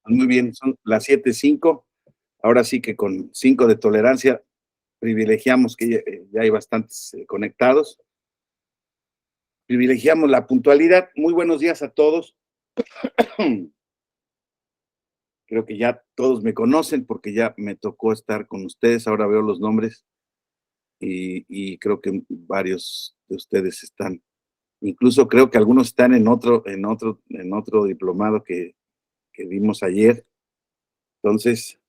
Muy bien, son las 7:05. Ahora sí que con 5 de tolerancia privilegiamos que ya hay bastantes conectados. Privilegiamos la puntualidad. Muy buenos días a todos. Creo que ya todos me conocen porque ya me tocó estar con ustedes. Ahora veo los nombres y creo que varios de ustedes están. Incluso creo que algunos están en otro diplomado que dimos ayer. Entonces,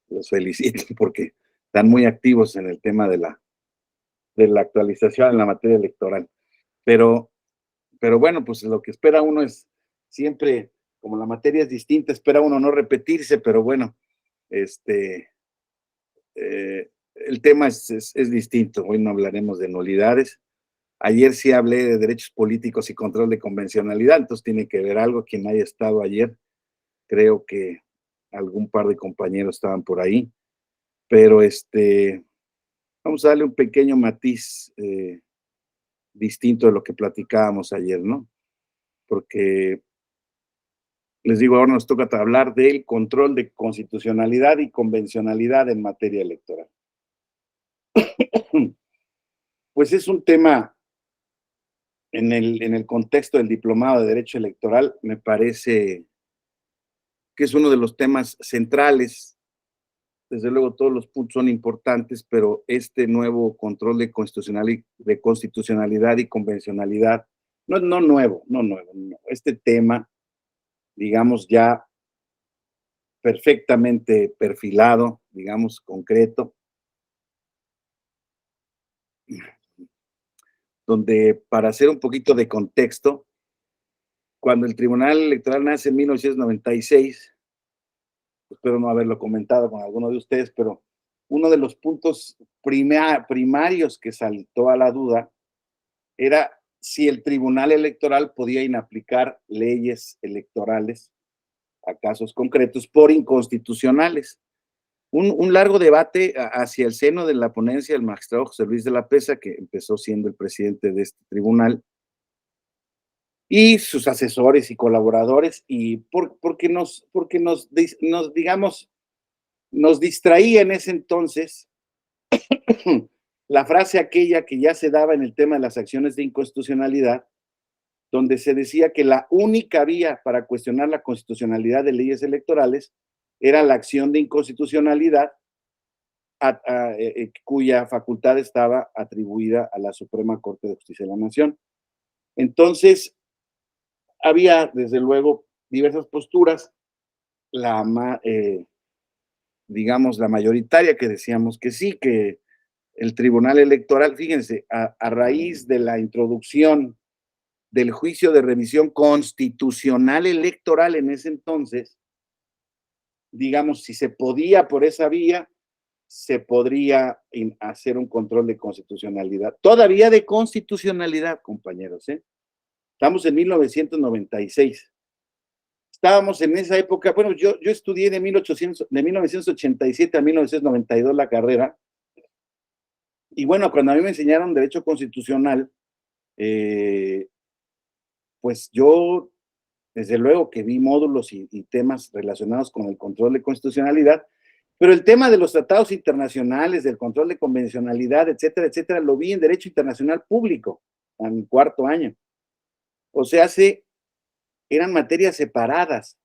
los felicito porque están muy activos en el tema de la actualización en la materia electoral. Pero bueno, pues lo que espera uno es siempre, como la materia es distinta, espera uno no repetirse, pero bueno, el tema es distinto. Hoy no hablaremos de nulidades. Ayer sí hablé de derechos políticos y control de convencionalidad, entonces tiene que ver algo. Quien haya estado ayer, creo que algún par de compañeros estaban por ahí, pero vamos a darle un pequeño matiz distinto de lo que platicábamos ayer, ¿no? Porque les digo, ahora nos toca hablar del control de constitucionalidad y convencionalidad en materia electoral. Pues es un tema en el contexto del diplomado de Derecho Electoral, me parece que es uno de los temas centrales. Desde luego todos los puntos son importantes, pero este nuevo control de constitucionalidad y convencionalidad, no nuevo, no. Este tema, digamos, ya perfectamente perfilado, digamos, concreto, donde, para hacer un poquito de contexto, cuando el Tribunal Electoral nace en 1996, espero no haberlo comentado con alguno de ustedes, pero uno de los puntos primarios que saltó a la duda era si el Tribunal Electoral podía inaplicar leyes electorales a casos concretos por inconstitucionales. Un largo debate hacia el seno de la ponencia del magistrado José Luis de la Pesa, que empezó siendo el presidente de este tribunal, y sus asesores y colaboradores, y porque digamos, nos distraía en ese entonces la frase aquella que ya se daba en el tema de las acciones de inconstitucionalidad, donde se decía que la única vía para cuestionar la constitucionalidad de leyes electorales era la acción de inconstitucionalidad cuya facultad estaba atribuida a la Suprema Corte de Justicia de la Nación. Entonces, había, desde luego, diversas posturas, digamos, la mayoritaria, que decíamos que sí, que el Tribunal Electoral, fíjense, a raíz de la introducción del juicio de revisión constitucional electoral en ese entonces, digamos, si se podía por esa vía, se podría hacer un control de constitucionalidad. Todavía de constitucionalidad, compañeros, ¿eh? Estamos en 1996. Estábamos en esa época, bueno, yo estudié de 1987 a 1992 la carrera, y bueno, cuando a mí me enseñaron Derecho Constitucional, pues yo, desde luego que vi módulos y temas relacionados con el control de constitucionalidad, pero el tema de los tratados internacionales, del control de convencionalidad, etcétera, etcétera, lo vi en Derecho Internacional Público, en mi cuarto año. O sea, eran materias separadas,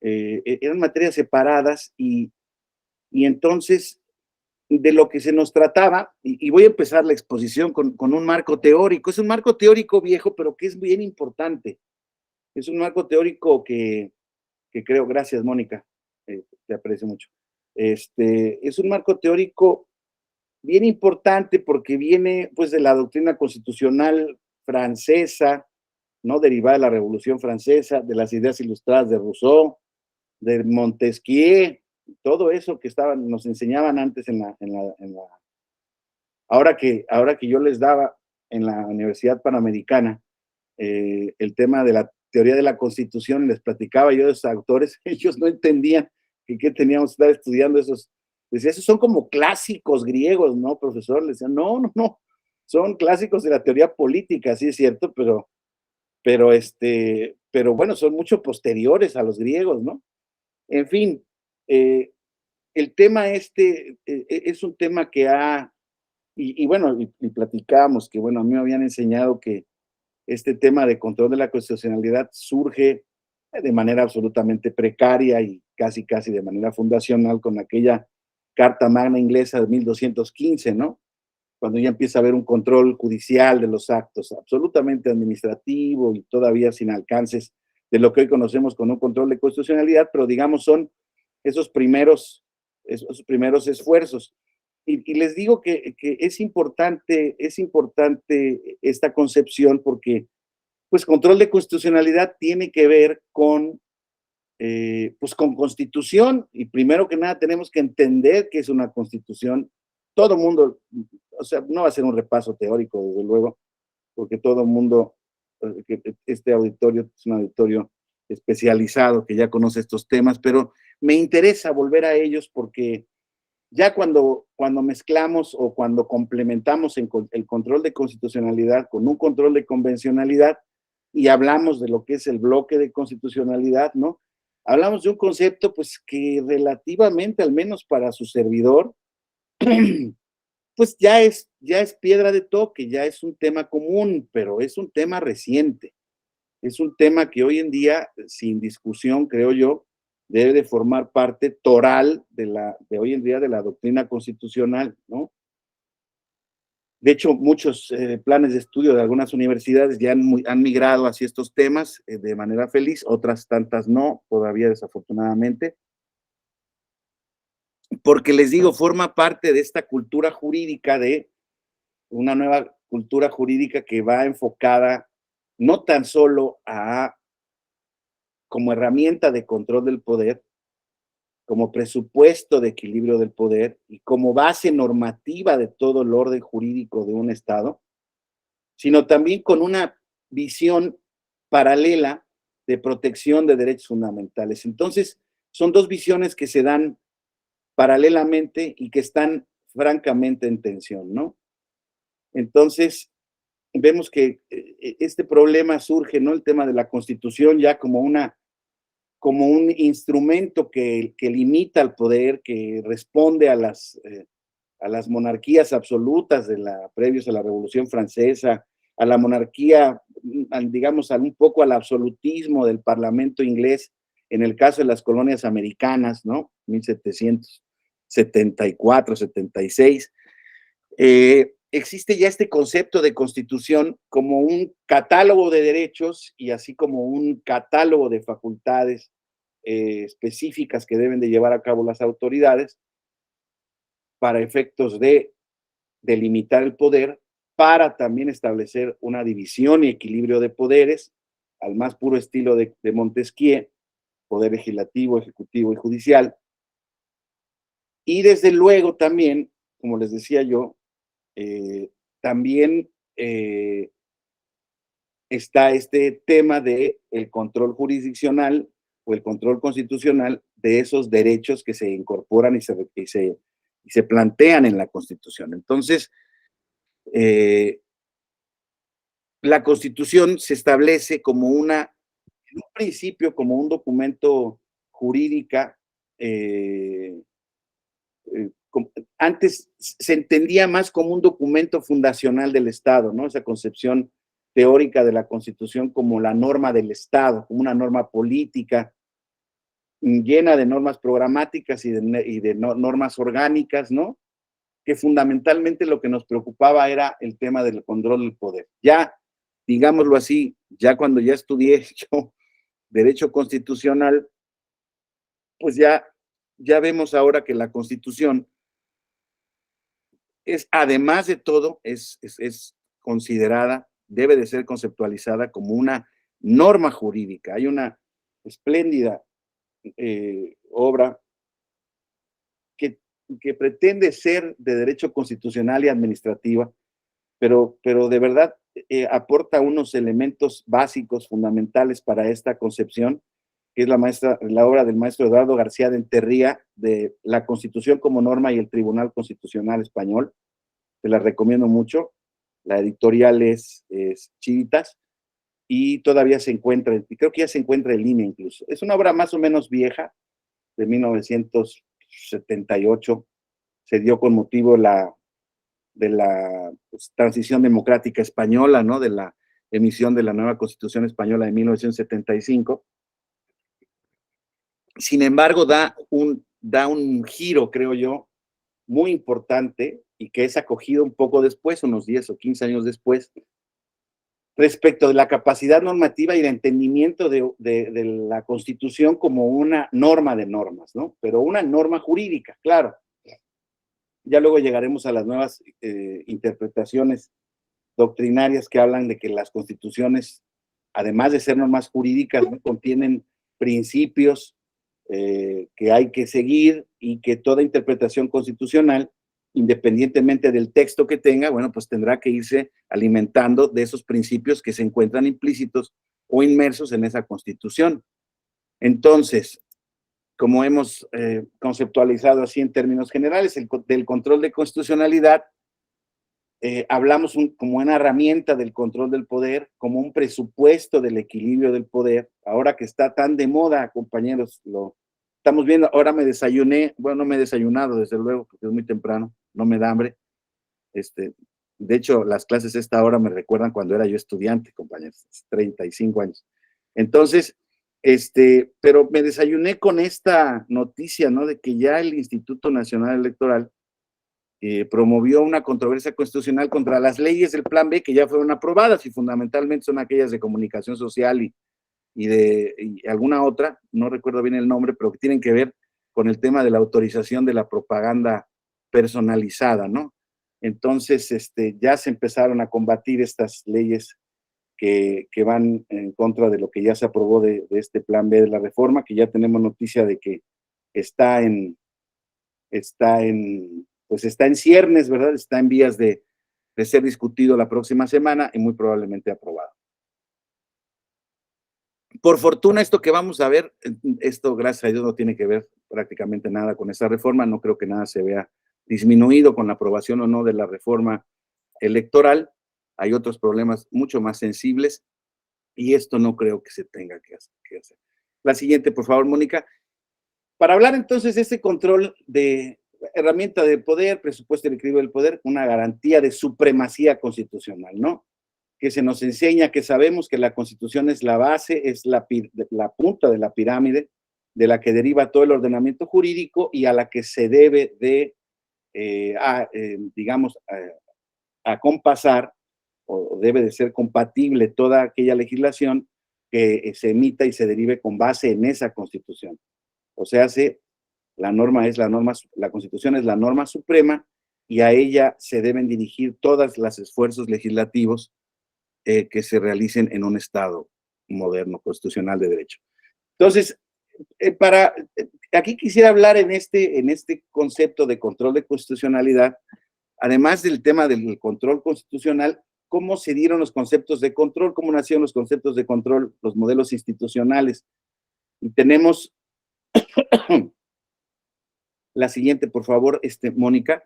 eran materias separadas y entonces de lo que se nos trataba, y voy a empezar la exposición con un marco teórico. Es un marco teórico viejo, pero que es bien importante. Es un marco teórico que creo, gracias Mónica, te aprecio mucho. Es un marco teórico bien importante porque viene pues de la doctrina constitucional francesa, ¿no? Derivada de la Revolución Francesa, de las ideas ilustradas de Rousseau, de Montesquieu, todo eso que nos enseñaban antes ahora que yo les daba en la Universidad Panamericana, el tema de la teoría de la Constitución, les platicaba yo de esos autores, ellos no entendían qué teníamos que estar estudiando esos. Decía, esos son como clásicos griegos, ¿no, profesor? Les decía, no, son clásicos de la teoría política, sí es cierto, pero pero bueno, son mucho posteriores a los griegos, ¿no? En fin, el tema es un tema que bueno, y platicábamos que, bueno, a mí me habían enseñado que este tema de control de la constitucionalidad surge de manera absolutamente precaria y casi, casi de manera fundacional con aquella Carta Magna inglesa de 1215, ¿no? Cuando ya empieza a haber un control judicial de los actos, absolutamente administrativo y todavía sin alcances de lo que hoy conocemos como un control de constitucionalidad, pero digamos son esos primeros esfuerzos. Y les digo que es importante esta concepción porque, pues, control de constitucionalidad tiene que ver pues, con constitución, y primero que nada tenemos que entender qué es una constitución. Todo mundo, o sea, no va a ser un repaso teórico, desde luego, porque todo mundo, este auditorio es un auditorio especializado que ya conoce estos temas, pero me interesa volver a ellos porque ya cuando mezclamos o cuando complementamos el control de constitucionalidad con un control de convencionalidad y hablamos de lo que es el bloque de constitucionalidad, ¿no? Hablamos de un concepto, pues, que relativamente, al menos para su servidor, pues ya es piedra de toque, ya es un tema común, pero es un tema reciente. Es un tema que hoy en día, sin discusión, creo yo, debe de formar parte toral de hoy en día de la doctrina constitucional, ¿no? De hecho, muchos planes de estudio de algunas universidades ya han migrado hacia estos temas de manera feliz, otras tantas no, todavía desafortunadamente, porque les digo, forma parte de esta cultura jurídica, de una nueva cultura jurídica que va enfocada no tan solo como herramienta de control del poder, como presupuesto de equilibrio del poder y como base normativa de todo el orden jurídico de un Estado, sino también con una visión paralela de protección de derechos fundamentales. Entonces, son dos visiones que se dan paralelamente y que están francamente en tensión, ¿no? Entonces, vemos que este problema surge, ¿no? El tema de la Constitución ya como un instrumento que limita el poder, que responde a las monarquías absolutas previos a la Revolución Francesa, a la monarquía, digamos, un poco al absolutismo del Parlamento inglés, en el caso de las colonias americanas, ¿no? 1774, 76. Existe ya este concepto de constitución como un catálogo de derechos y así como un catálogo de facultades específicas que deben de llevar a cabo las autoridades para efectos de delimitar el poder, para también establecer una división y equilibrio de poderes al más puro estilo de Montesquieu, poder legislativo, ejecutivo y judicial. Y desde luego también, como les decía yo, también está este tema de el control jurisdiccional o el control constitucional de esos derechos que se incorporan y se plantean en la Constitución. Entonces, la Constitución se establece como en un principio, como un documento jurídica. Antes se entendía más como un documento fundacional del Estado, ¿no? Esa concepción teórica de la Constitución como la norma del Estado, como una norma política llena de normas programáticas y de normas orgánicas, ¿no? Que fundamentalmente lo que nos preocupaba era el tema del control del poder. Ya, digámoslo así, ya cuando ya estudié yo Derecho Constitucional, pues ya vemos ahora que la Constitución además de todo, es considerada, debe de ser conceptualizada como una norma jurídica. Hay una espléndida obra que pretende ser de derecho constitucional y administrativa, pero de verdad aporta unos elementos básicos, fundamentales para esta concepción, que es la obra del maestro Eduardo García de Enterría, de la Constitución como norma y el Tribunal Constitucional Español. Te la recomiendo mucho. La editorial es Chivitas. y todavía se encuentra, y creo que ya se encuentra en línea incluso. Es una obra más o menos vieja, de 1978, se dio con motivo de la pues, transición democrática española, ¿no? De la emisión de la nueva Constitución española de 1975. Sin embargo, da un giro, creo yo, muy importante y que es acogido un poco después, unos 10 o 15 años después, respecto de la capacidad normativa y el entendimiento de la Constitución como una norma de normas, ¿no? Pero una norma jurídica, claro. Ya luego llegaremos a las nuevas interpretaciones doctrinarias que hablan de que las constituciones, además de ser normas jurídicas, ¿no? Contienen principios que hay que seguir y que toda interpretación constitucional, independientemente del texto que tenga, bueno, pues tendrá que irse alimentando de esos principios que se encuentran implícitos o inmersos en esa constitución. Entonces, como hemos conceptualizado así en términos generales, del control de constitucionalidad, hablamos como una herramienta del control del poder, como un presupuesto del equilibrio del poder, ahora que está tan de moda, compañeros, lo estamos viendo. Ahora me desayuné, bueno, no me he desayunado, desde luego, porque es muy temprano, no me da hambre. De hecho, las clases a esta hora me recuerdan cuando era yo estudiante, compañeros, 35 años. Entonces, pero me desayuné con esta noticia, ¿no? De que ya el Instituto Nacional Electoral promovió una controversia constitucional contra las leyes del Plan B que ya fueron aprobadas y fundamentalmente son aquellas de comunicación social y alguna otra, no recuerdo bien el nombre, pero que tienen que ver con el tema de la autorización de la propaganda personalizada, ¿no? Entonces, ya se empezaron a combatir estas leyes que van en contra de lo que ya se aprobó de este Plan B de la reforma, que ya tenemos noticia de que está pues está en ciernes, ¿verdad? Está en vías de ser discutido la próxima semana y muy probablemente aprobado. Por fortuna, esto que vamos a ver, esto gracias a Dios no tiene que ver prácticamente nada con esa reforma, no creo que nada se vea disminuido con la aprobación o no de la reforma electoral. Hay otros problemas mucho más sensibles y esto no creo que se tenga que hacer. La siguiente, por favor, Mónica. Para hablar entonces de este control de herramienta de poder, presupuesto y equilibrio del poder, una garantía de supremacía constitucional, ¿no? Que se nos enseña, que sabemos que la Constitución es la base, es la punta de la pirámide de la que deriva todo el ordenamiento jurídico y a la que se debe de, digamos, compasar o debe de ser compatible toda aquella legislación que se emita y se derive con base en esa Constitución. O sea, la Constitución es la norma suprema y a ella se deben dirigir todos los esfuerzos legislativos que se realicen en un Estado moderno, constitucional de derecho. Entonces, aquí quisiera hablar en este concepto de control de constitucionalidad, además del tema del control constitucional, cómo se dieron los conceptos de control, cómo nacieron los conceptos de control, los modelos institucionales. Y tenemos la siguiente, por favor, Mónica.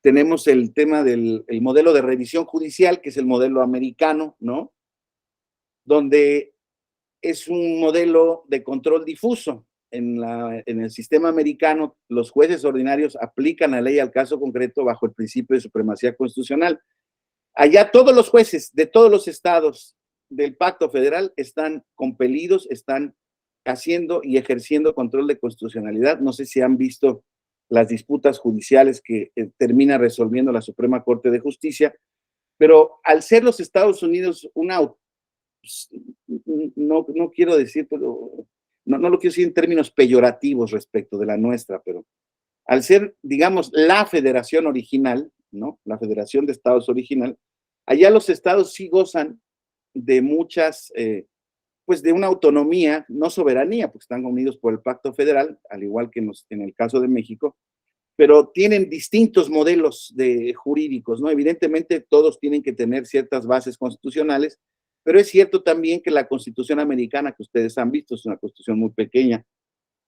Tenemos el tema del modelo de revisión judicial, que es el modelo americano, ¿no? Donde es un modelo de control difuso. En el sistema americano, los jueces ordinarios aplican la ley al caso concreto bajo el principio de supremacía constitucional. Allá todos los jueces de todos los estados del Pacto Federal están compelidos, están haciendo y ejerciendo control de constitucionalidad. No sé si han visto las disputas judiciales que termina resolviendo la Suprema Corte de Justicia, pero al ser los Estados Unidos no quiero decir, pero no lo quiero decir en términos peyorativos respecto de la nuestra, pero al ser, digamos, la federación original, ¿no? La federación de estados original, allá los estados sí gozan de muchas, pues de una autonomía, no soberanía, porque están unidos por el Pacto Federal, al igual que en el caso de México, pero tienen distintos modelos jurídicos, ¿no? Evidentemente todos tienen que tener ciertas bases constitucionales, pero es cierto también que la Constitución americana que ustedes han visto es una constitución muy pequeña,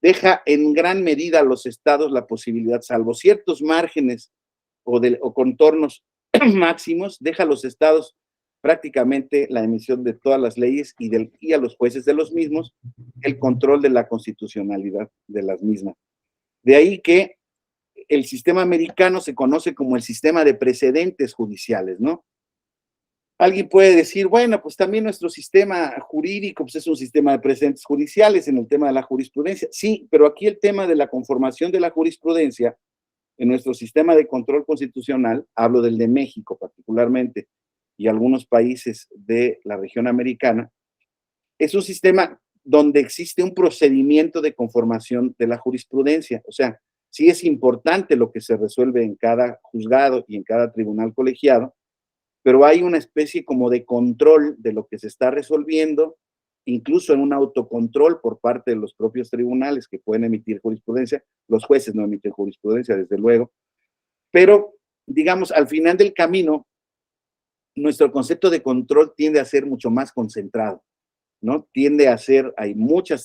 deja en gran medida a los estados la posibilidad, salvo ciertos márgenes o contornos máximos, deja a los estados prácticamente la emisión de todas las leyes y a los jueces de los mismos el control de la constitucionalidad de las mismas. De ahí que el sistema americano se conoce como el sistema de precedentes judiciales, ¿no? Alguien puede decir, bueno, pues también nuestro sistema jurídico pues es un sistema de precedentes judiciales en el tema de la jurisprudencia. Sí, pero aquí el tema de la conformación de la jurisprudencia en nuestro sistema de control constitucional, hablo del de México particularmente, y algunos países de la región americana, es un sistema donde existe un procedimiento de conformación de la jurisprudencia. O sea, sí es importante lo que se resuelve en cada juzgado y en cada tribunal colegiado, pero hay una especie como de control de lo que se está resolviendo, incluso en un autocontrol por parte de los propios tribunales que pueden emitir jurisprudencia. Los jueces no emiten jurisprudencia, desde luego, pero digamos, al final del camino, nuestro concepto de control tiende a ser mucho más concentrado, ¿no? Tiende a ser, hay mucha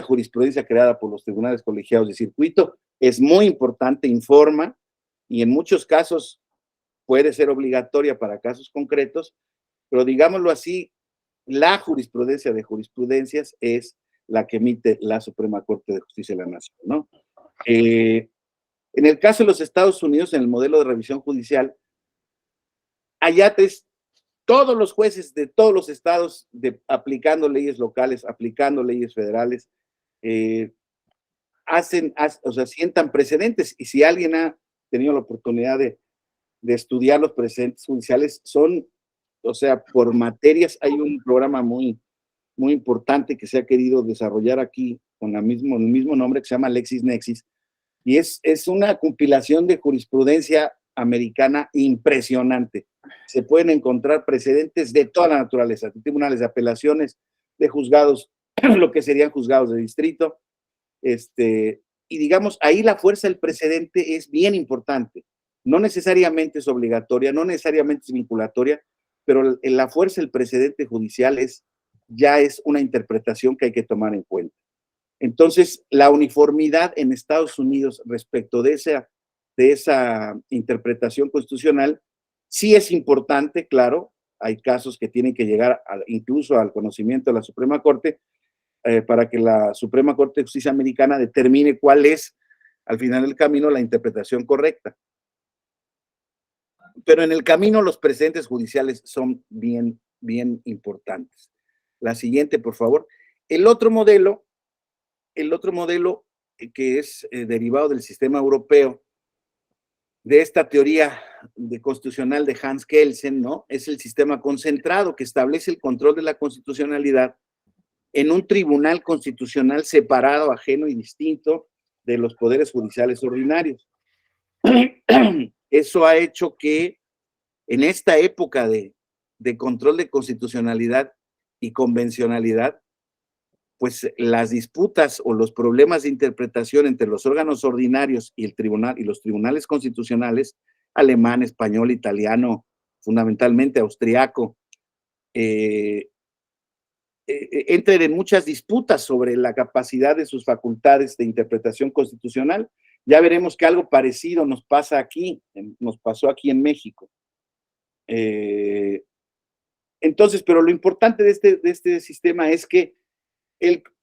jurisprudencia creada por los tribunales colegiados de circuito, es muy importante, informa, y en muchos casos puede ser obligatoria para casos concretos, pero digámoslo así, la jurisprudencia de jurisprudencias es la que emite la Suprema Corte de Justicia de la Nación, ¿no? En el caso de los Estados Unidos, en el modelo de revisión judicial, allá todos los jueces de todos los estados aplicando leyes locales, aplicando leyes federales, o sea, sientan precedentes, y si alguien ha tenido la oportunidad de estudiar los precedentes judiciales, o sea, por materias, hay un programa muy importante que se ha querido desarrollar aquí con el mismo nombre, que se llama LexisNexis, y es una compilación de jurisprudencia americana impresionante. Se pueden encontrar precedentes de toda la naturaleza, de tribunales de apelaciones, de juzgados, lo que serían juzgados de distrito, y digamos, ahí la fuerza del precedente es bien importante. No necesariamente es obligatoria, no necesariamente es vinculatoria, pero la fuerza del precedente judicial ya es una interpretación que hay que tomar en cuenta. Entonces, la uniformidad en Estados Unidos respecto de esa interpretación constitucional sí es importante, claro. Hay casos que tienen que llegar incluso al conocimiento de la Suprema Corte, para que la Suprema Corte de Justicia Americana determine cuál es, al final del camino, la interpretación correcta. Pero en el camino los precedentes judiciales son bien importantes. La siguiente, por favor. El otro modelo que es derivado del sistema europeo, de esta teoría constitucional de Hans Kelsen, ¿no? Es el sistema concentrado que establece el control de la constitucionalidad en un tribunal constitucional separado, ajeno y distinto de los poderes judiciales ordinarios. Eso ha hecho que en esta época de control de constitucionalidad y convencionalidad, pues las disputas o los problemas de interpretación entre los órganos ordinarios y el tribunal y los tribunales constitucionales, alemán, español, italiano, fundamentalmente austriaco, entran en muchas disputas sobre la capacidad de sus facultades de interpretación constitucional. Ya veremos que algo parecido nos pasó aquí en México. Entonces, pero lo importante de este sistema es que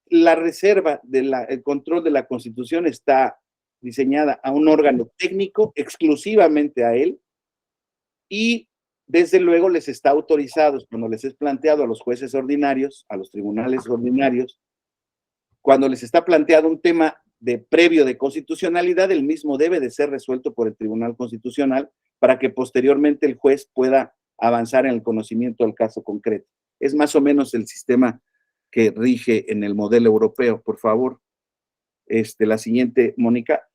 la reserva el control de la Constitución está diseñada a un órgano técnico, exclusivamente a él, y desde luego les está autorizado, cuando les es planteado a los jueces ordinarios, a los tribunales ordinarios, cuando les está planteado un tema previo de constitucionalidad, el mismo debe de ser resuelto por el Tribunal Constitucional para que posteriormente el juez pueda avanzar en el conocimiento del caso concreto. Es más o menos el sistema que rige en el modelo europeo. Por favor, la siguiente, Mónica.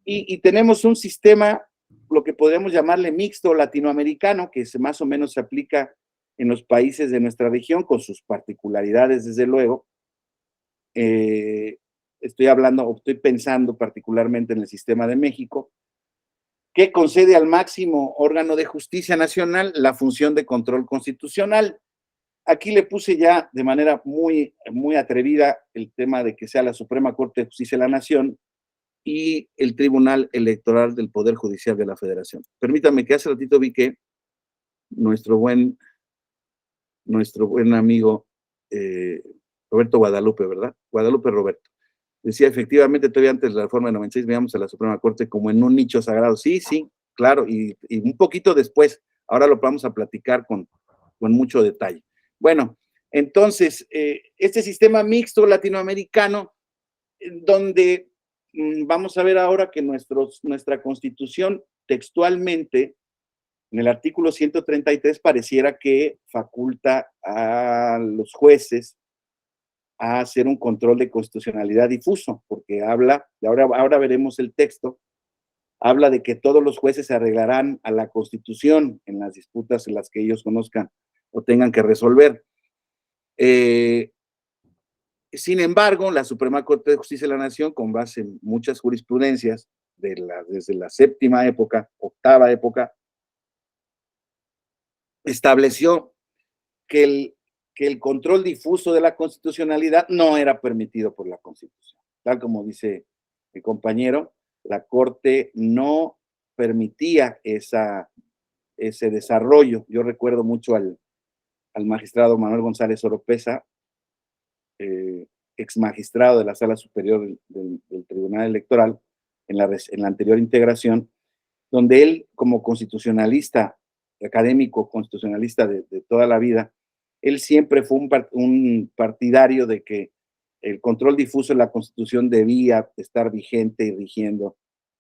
Y tenemos un sistema, lo que podemos llamarle mixto latinoamericano, que más o menos se aplica en los países de nuestra región, con sus particularidades, desde luego. Estoy pensando particularmente en el sistema de México, que concede al máximo órgano de justicia nacional la función de control constitucional. Aquí le puse ya de manera muy atrevida el tema de que sea la Suprema Corte de Justicia de la Nación y el Tribunal Electoral del Poder Judicial de la Federación. Permítanme que hace ratito vi que nuestro buen, amigo Roberto Guadalupe, ¿verdad? Guadalupe Roberto. Decía, efectivamente, todavía antes de la reforma de 96 veíamos a la Suprema Corte como en un nicho sagrado. Sí, sí, claro, y un poquito después, ahora lo vamos a platicar con mucho detalle. Bueno, entonces, este sistema mixto latinoamericano, donde vamos a ver ahora que nuestra Constitución textualmente, en el artículo 133, pareciera que faculta a los jueces a hacer un control de constitucionalidad difuso, porque habla, ahora veremos el texto, habla de que todos los jueces se arreglarán a la Constitución en las disputas en las que ellos conozcan o tengan que resolver. Sin embargo, la Suprema Corte de Justicia de la Nación, con base en muchas jurisprudencias desde la séptima época, octava época, estableció que el control difuso de la constitucionalidad no era permitido por la Constitución. Tal como dice mi compañero, la Corte no permitía ese desarrollo. Yo recuerdo mucho al magistrado Manuel González Oropesa, ex magistrado de la Sala Superior del Tribunal Electoral, en la anterior integración, donde él, como constitucionalista, académico constitucionalista de toda la vida, él siempre fue un partidario de que el control difuso de la Constitución debía estar vigente y rigiendo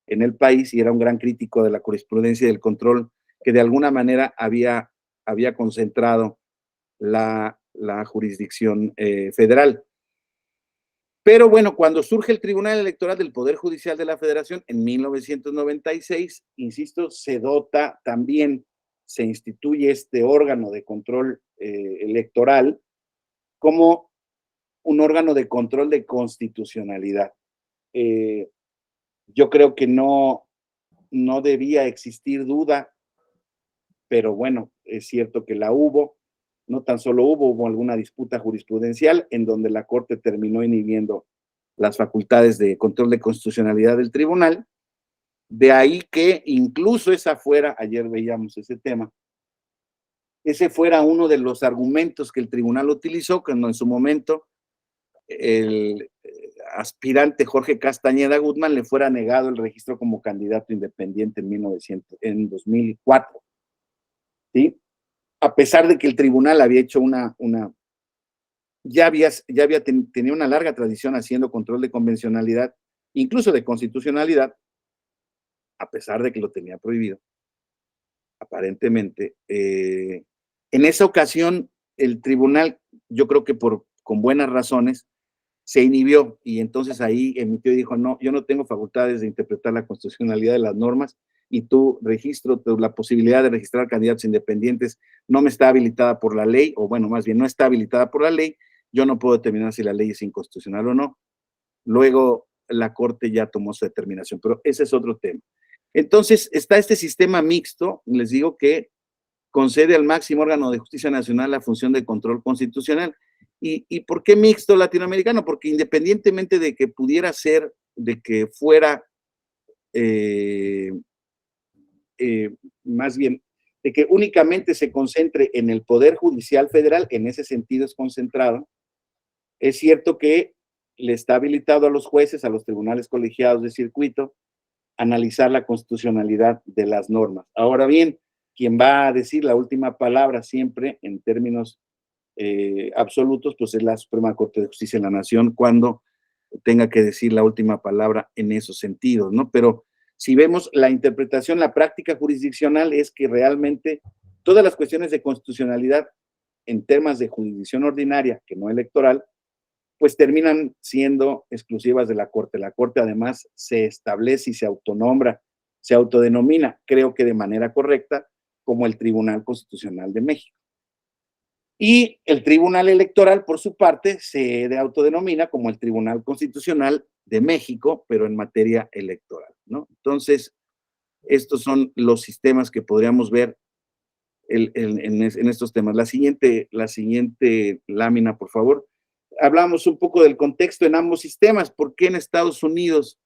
en el país, y era un gran crítico de la jurisprudencia y del control que de alguna manera había concentrado la jurisdicción federal. Pero bueno, cuando surge el Tribunal Electoral del Poder Judicial de la Federación en 1996, insisto, se dota también, se instituye este órgano de control electoral como un órgano de control de constitucionalidad. Yo creo que no debía existir duda, pero bueno, es cierto que la hubo. No tan solo hubo alguna disputa jurisprudencial en donde la Corte terminó inhibiendo las facultades de control de constitucionalidad del tribunal. De ahí que incluso ayer veíamos ese tema, ese fuera uno de los argumentos que el tribunal utilizó cuando en su momento el aspirante Jorge Castañeda Guzmán le fuera negado el registro como candidato independiente en 2004. ¿Sí? A pesar de que el tribunal había hecho tenía una larga tradición haciendo control de convencionalidad, incluso de constitucionalidad, a pesar de que lo tenía prohibido, aparentemente. En esa ocasión, el tribunal, yo creo que con buenas razones, se inhibió, y entonces ahí emitió y dijo, no, yo no tengo facultades de interpretar la constitucionalidad de las normas, y la posibilidad de registrar candidatos independientes no me está habilitada por la ley, o bueno, más bien no está habilitada por la ley, yo no puedo determinar si la ley es inconstitucional o no. Luego la Corte ya tomó su determinación, pero ese es otro tema. Entonces está este sistema mixto, les digo, que concede al máximo órgano de justicia nacional la función de control constitucional. ¿Y por qué mixto latinoamericano? Porque independientemente de que pudiera ser, de que fuera más bien, de que únicamente se concentre en el Poder Judicial Federal, en ese sentido es concentrado, es cierto que le está habilitado a los jueces, a los tribunales colegiados de circuito, analizar la constitucionalidad de las normas. Ahora bien, quien va a decir la última palabra siempre en términos absolutos, pues es la Suprema Corte de Justicia de la Nación cuando tenga que decir la última palabra en esos sentidos, ¿no? Pero si vemos la interpretación, la práctica jurisdiccional es que realmente todas las cuestiones de constitucionalidad en temas de jurisdicción ordinaria, que no electoral, pues terminan siendo exclusivas de la Corte. La Corte además se establece y se autonombra, se autodenomina, creo que de manera correcta, como el Tribunal Constitucional de México. Y el Tribunal Electoral, por su parte, se autodenomina como el Tribunal Constitucional de México, pero en materia electoral, ¿no? Entonces, estos son los sistemas que podríamos ver en estos temas. La siguiente lámina, por favor. Hablamos un poco del contexto en ambos sistemas. ¿Por qué en Estados Unidos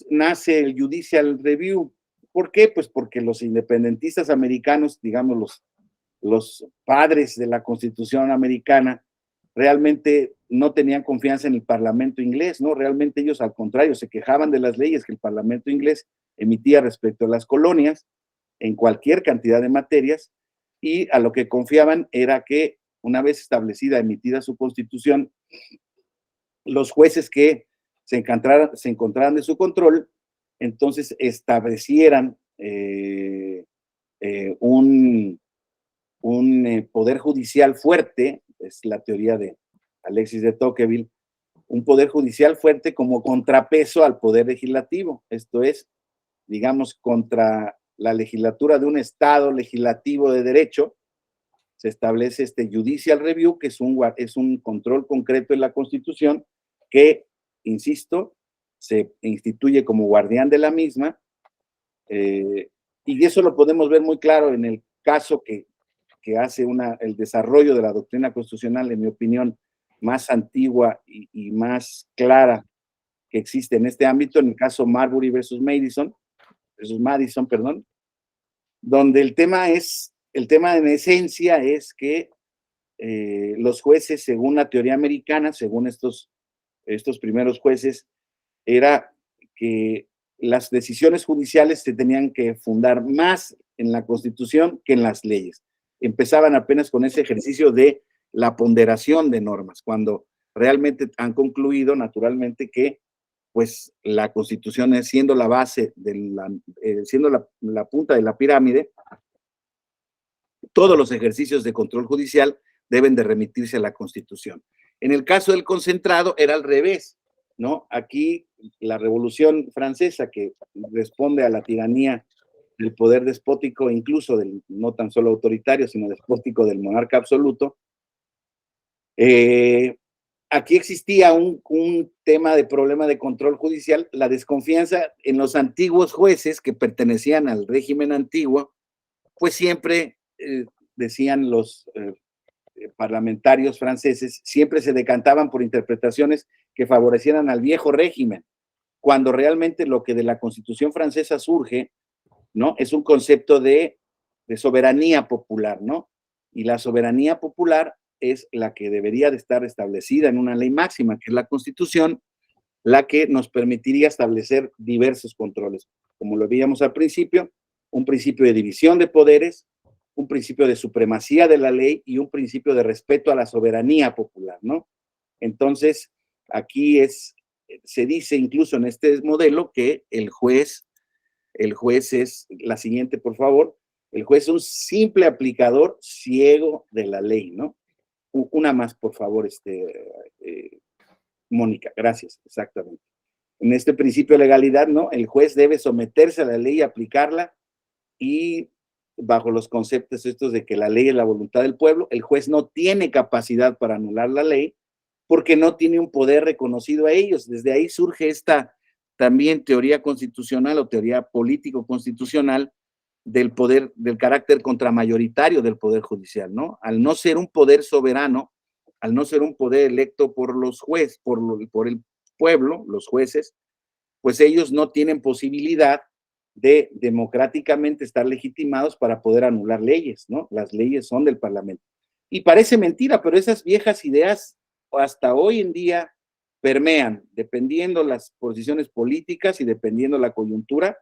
nace el Judicial Review? ¿Por qué? Pues porque los independentistas americanos, digamos los padres de la Constitución americana realmente no tenían confianza en el Parlamento inglés, ¿no? Realmente ellos, al contrario, se quejaban de las leyes que el Parlamento inglés emitía respecto a las colonias en cualquier cantidad de materias, y a lo que confiaban era que, una vez establecida, emitida su Constitución, los jueces que se encontraran de su control, entonces establecieran un poder judicial fuerte, es la teoría de Alexis de Tocqueville, un poder judicial fuerte como contrapeso al poder legislativo, esto es, digamos, contra la legislatura de un Estado legislativo de derecho. Se establece este judicial review, que es un control concreto en la Constitución que, insisto, se instituye como guardián de la misma, y eso lo podemos ver muy claro en el caso que hace el desarrollo de la doctrina constitucional, en mi opinión, más antigua y más clara que existe en este ámbito, en el caso Marbury versus Madison, perdón, donde el tema en esencia es que los jueces, según la teoría americana, según estos primeros jueces, era que las decisiones judiciales se tenían que fundar más en la Constitución que en las leyes. Empezaban apenas con ese ejercicio de la ponderación de normas, cuando realmente han concluido, naturalmente, que pues la Constitución, siendo la base, siendo la punta de la pirámide, todos los ejercicios de control judicial deben de remitirse a la Constitución. En el caso del concentrado era al revés, ¿no? Aquí la Revolución Francesa, que responde a la tiranía del poder despótico, incluso no tan solo autoritario, sino despótico del monarca absoluto, aquí existía un tema de problema de control judicial, la desconfianza en los antiguos jueces que pertenecían al régimen antiguo, pues siempre decían los parlamentarios franceses, siempre se decantaban por interpretaciones que favorecieran al viejo régimen, cuando realmente lo que de la Constitución francesa surge, ¿no? Es un concepto de soberanía popular, ¿no? Y la soberanía popular es la que debería de estar establecida en una ley máxima, que es la Constitución, la que nos permitiría establecer diversos controles. Como lo veíamos al principio, un principio de división de poderes, un principio de supremacía de la ley y un principio de respeto a la soberanía popular, ¿no? Entonces, aquí se dice incluso en este modelo que el juez es, la siguiente, por favor, el juez es un simple aplicador ciego de la ley, ¿no? Una más, por favor, Mónica, gracias, exactamente. En este principio de legalidad, ¿no? El juez debe someterse a la ley y aplicarla, y bajo los conceptos estos de que la ley es la voluntad del pueblo, el juez no tiene capacidad para anular la ley porque no tiene un poder reconocido a ellos. Desde ahí surge esta también teoría constitucional o teoría político-constitucional del poder, del carácter contramayoritario del poder judicial, ¿no? Al no ser un poder soberano, al no ser un poder electo por los jueces, por el pueblo, los jueces, pues ellos no tienen posibilidad de democráticamente estar legitimados para poder anular leyes, ¿no? Las leyes son del Parlamento. Y parece mentira, pero esas viejas ideas hasta hoy en día permean, dependiendo las posiciones políticas y dependiendo la coyuntura,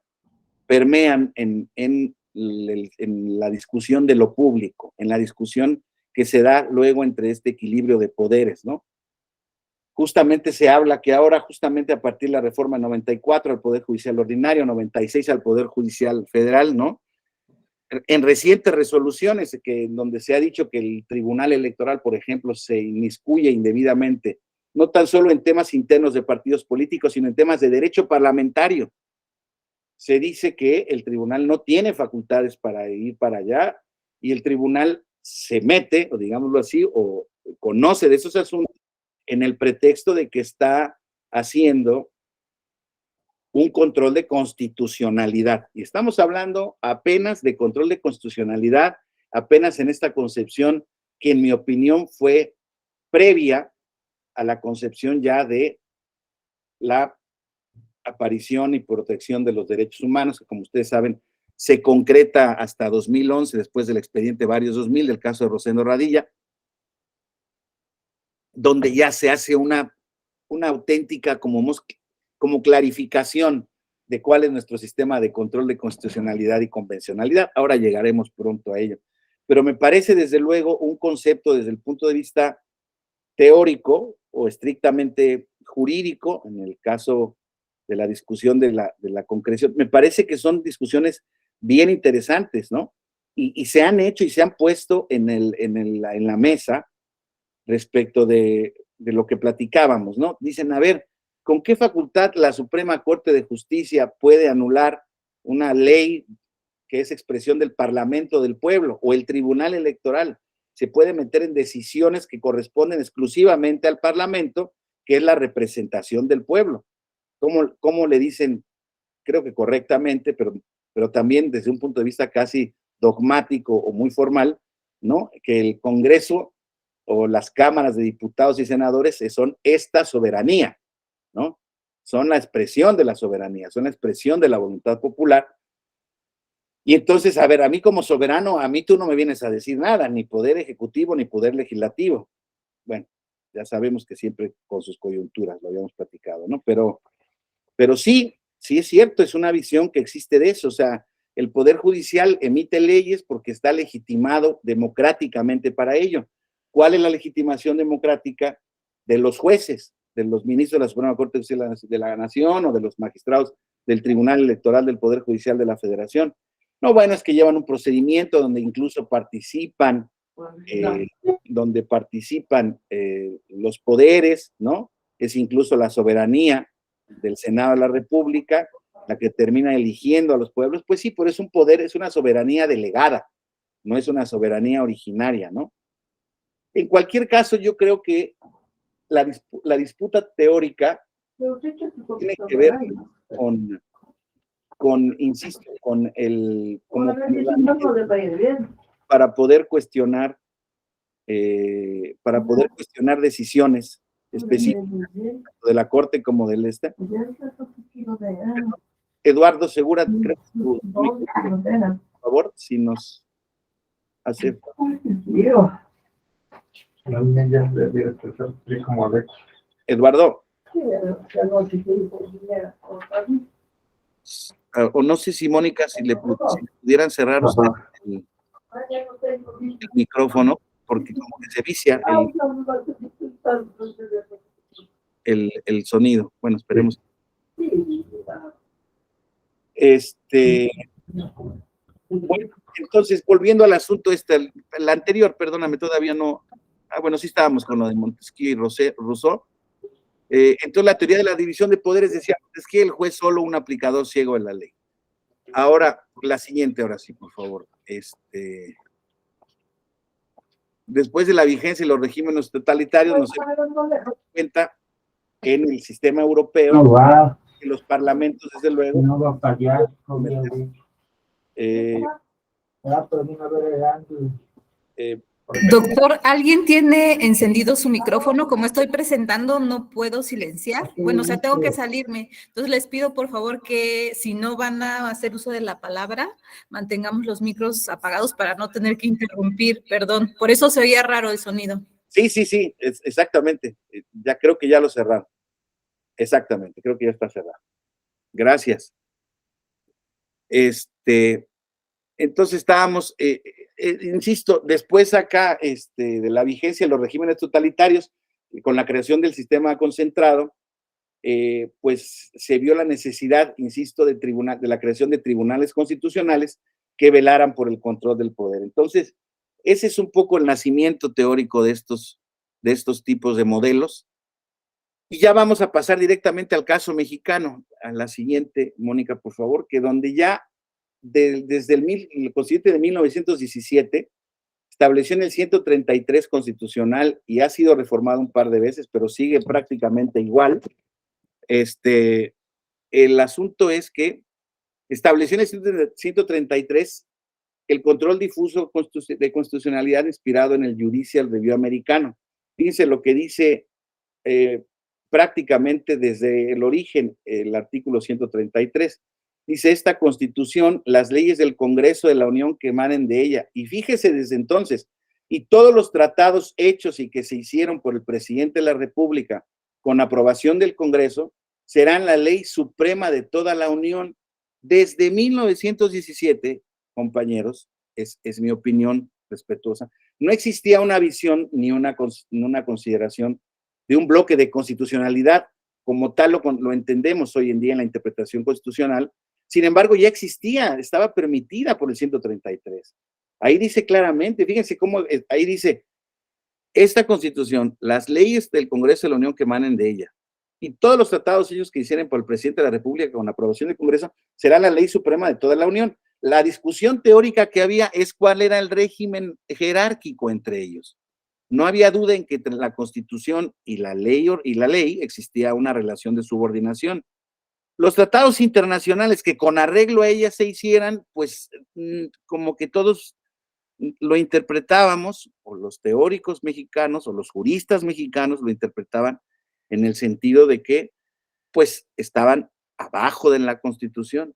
permean en la discusión de lo público, en la discusión que se da luego entre este equilibrio de poderes, ¿no? Justamente se habla que ahora, justamente a partir de la reforma 94 al Poder Judicial Ordinario, 96 al Poder Judicial Federal, ¿no? En recientes resoluciones donde se ha dicho que el Tribunal Electoral, por ejemplo, se inmiscuye indebidamente, no tan solo en temas internos de partidos políticos, sino en temas de derecho parlamentario. Se dice que el tribunal no tiene facultades para ir para allá, y el tribunal se mete, o digámoslo así, o conoce de esos asuntos en el pretexto de que está haciendo un control de constitucionalidad. Y estamos hablando apenas de control de constitucionalidad, apenas en esta concepción que, en mi opinión, fue previa a la concepción ya de la aparición y protección de los derechos humanos, que, como ustedes saben, se concreta hasta 2011, después del expediente Varios 2000, del caso de Rosendo Radilla, donde ya se hace una auténtica como clarificación de cuál es nuestro sistema de control de constitucionalidad y convencionalidad. Ahora llegaremos pronto a ello. Pero me parece, desde luego, un concepto desde el punto de vista teórico o estrictamente jurídico, en el caso de la discusión de la concreción, me parece que son discusiones bien interesantes, ¿no? Y se han hecho y se han puesto en la mesa respecto de lo que platicábamos, ¿no? Dicen, a ver, ¿con qué facultad la Suprema Corte de Justicia puede anular una ley que es expresión del Parlamento del pueblo, o el Tribunal Electoral se puede meter en decisiones que corresponden exclusivamente al Parlamento, que es la representación del pueblo? ¿Cómo le dicen? Creo que correctamente, pero también desde un punto de vista casi dogmático o muy formal, ¿no? Que el Congreso o las cámaras de diputados y senadores son esta soberanía, ¿no? Son la expresión de la soberanía, son la expresión de la voluntad popular. Y entonces, a ver, a mí como soberano, a mí tú no me vienes a decir nada, ni poder ejecutivo, ni poder legislativo. Bueno, ya sabemos que siempre con sus coyunturas, lo habíamos platicado, ¿no? Pero sí es cierto, es una visión que existe de eso. O sea, el Poder Judicial emite leyes porque está legitimado democráticamente para ello. ¿Cuál es la legitimación democrática de los jueces, de los ministros de la Suprema Corte de la Nación o de los magistrados del Tribunal Electoral del Poder Judicial de la Federación? No, bueno, es que llevan un procedimiento donde incluso participan, los poderes, ¿no? Es incluso la soberanía del Senado de la República la que termina eligiendo a los pueblos. Pues sí, pero es un poder, es una soberanía delegada, no es una soberanía originaria, ¿no? En cualquier caso, yo creo que la disputa teórica tiene que ver insisto, para poder cuestionar decisiones específicas de la Corte como del este. Eduardo Segura, creo que por favor, si nos hace. Eduardo. O no sé si Mónica, si pudieran cerrar usted el micrófono, porque como que se vicia el sonido. Bueno, esperemos. Bueno, entonces, volviendo al asunto el anterior, perdóname, todavía no. Bueno, sí estábamos con lo de Montesquieu y Rousseau. Entonces, la teoría de la división de poderes decía Montesquieu, el juez solo un aplicador ciego de la ley. Ahora, la siguiente, ahora sí, por favor. Después de la vigencia de los regímenes totalitarios, nos hemos dado cuenta que en el sistema europeo, que los parlamentos, desde luego, doctor, ¿alguien tiene encendido su micrófono? Como estoy presentando, no puedo silenciar. Bueno, o sea, tengo que salirme. Entonces, les pido, por favor, que si no van a hacer uso de la palabra, mantengamos los micros apagados para no tener que interrumpir. Perdón, por eso se oía raro el sonido. Sí, exactamente. Ya creo que ya lo cerraron. Exactamente, creo que ya está cerrado. Gracias. Entonces estábamos, insisto, después acá de la vigencia de los regímenes totalitarios, con la creación del sistema concentrado, pues se vio la necesidad, insisto, de la creación de tribunales constitucionales que velaran por el control del poder. Entonces, ese es un poco el nacimiento teórico de estos tipos de modelos. Y ya vamos a pasar directamente al caso mexicano. A la siguiente, Mónica, por favor, que donde ya desde el Constituyente de 1917 estableció en el 133 constitucional y ha sido reformado un par de veces, pero sigue prácticamente igual. El asunto es que estableció en el 133 el control difuso de constitucionalidad inspirado en el Judicial Review americano. Fíjense lo que dice prácticamente desde el origen el artículo 133. Dice esta Constitución, las leyes del Congreso de la Unión que emanen de ella. Y fíjese desde entonces, y todos los tratados hechos y que se hicieron por el presidente de la República con aprobación del Congreso serán la ley suprema de toda la Unión. Desde 1917, compañeros, es mi opinión respetuosa, no existía una visión ni una consideración de un bloque de constitucionalidad como tal lo entendemos hoy en día en la interpretación constitucional. Sin embargo, ya existía, estaba permitida por el 133. Ahí dice claramente, fíjense cómo, ahí dice, esta Constitución, las leyes del Congreso de la Unión que emanen de ella, y todos los tratados ellos que hicieran por el presidente de la República con aprobación del Congreso, será la ley suprema de toda la Unión. La discusión teórica que había es cuál era el régimen jerárquico entre ellos. No había duda en que entre la Constitución y la ley existía una relación de subordinación. Los tratados internacionales que con arreglo a ellas se hicieran, pues como que todos lo interpretábamos, o los teóricos mexicanos o los juristas mexicanos lo interpretaban en el sentido de que pues estaban abajo de la Constitución.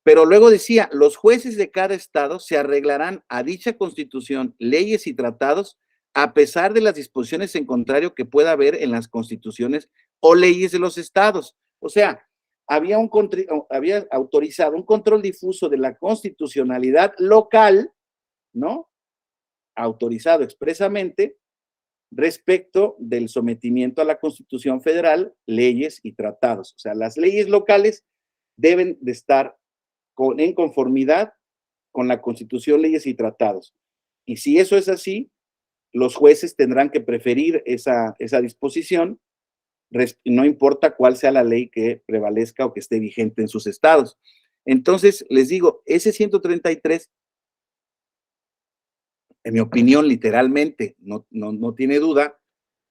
Pero luego decía, los jueces de cada estado se arreglarán a dicha Constitución, leyes y tratados a pesar de las disposiciones en contrario que pueda haber en las constituciones o leyes de los estados. O sea, había autorizado un control difuso de la constitucionalidad local, ¿no? Autorizado expresamente respecto del sometimiento a la Constitución Federal, leyes y tratados. O sea, las leyes locales deben de estar en conformidad con la Constitución, leyes y tratados. Y si eso es así, los jueces tendrán que preferir esa disposición, no importa cuál sea la ley que prevalezca o que esté vigente en sus estados. Entonces, les digo, ese 133, en mi opinión, literalmente, no tiene duda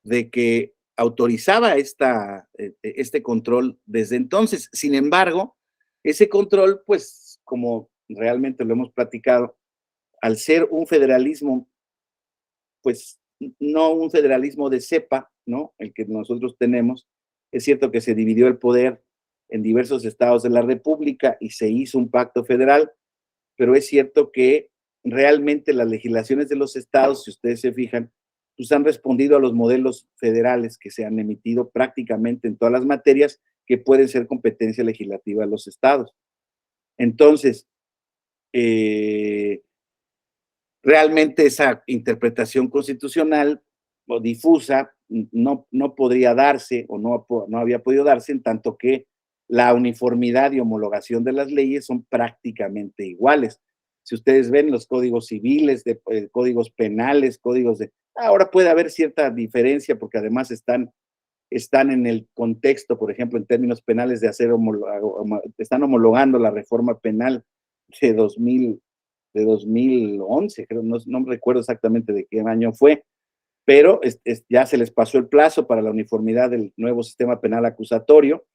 de que autorizaba este control desde entonces. Sin embargo, ese control, pues, como realmente lo hemos platicado, al ser un federalismo, pues, no un federalismo de cepa, ¿no? El que nosotros tenemos. Es cierto que se dividió el poder en diversos estados de la República y se hizo un pacto federal, pero es cierto que realmente las legislaciones de los estados, si ustedes se fijan, pues han respondido a los modelos federales que se han emitido prácticamente en todas las materias que pueden ser competencia legislativa de los estados. Entonces, realmente esa interpretación constitucional o difusa no podría darse o no había podido darse en tanto que la uniformidad y homologación de las leyes son prácticamente iguales. Si ustedes ven los códigos civiles, códigos penales, códigos de... Ahora puede haber cierta diferencia porque además están en el contexto, por ejemplo, en términos penales de están homologando la reforma penal de 2011, creo, no recuerdo exactamente de qué año fue, pero ya se les pasó el plazo para la uniformidad del nuevo sistema penal acusatorio,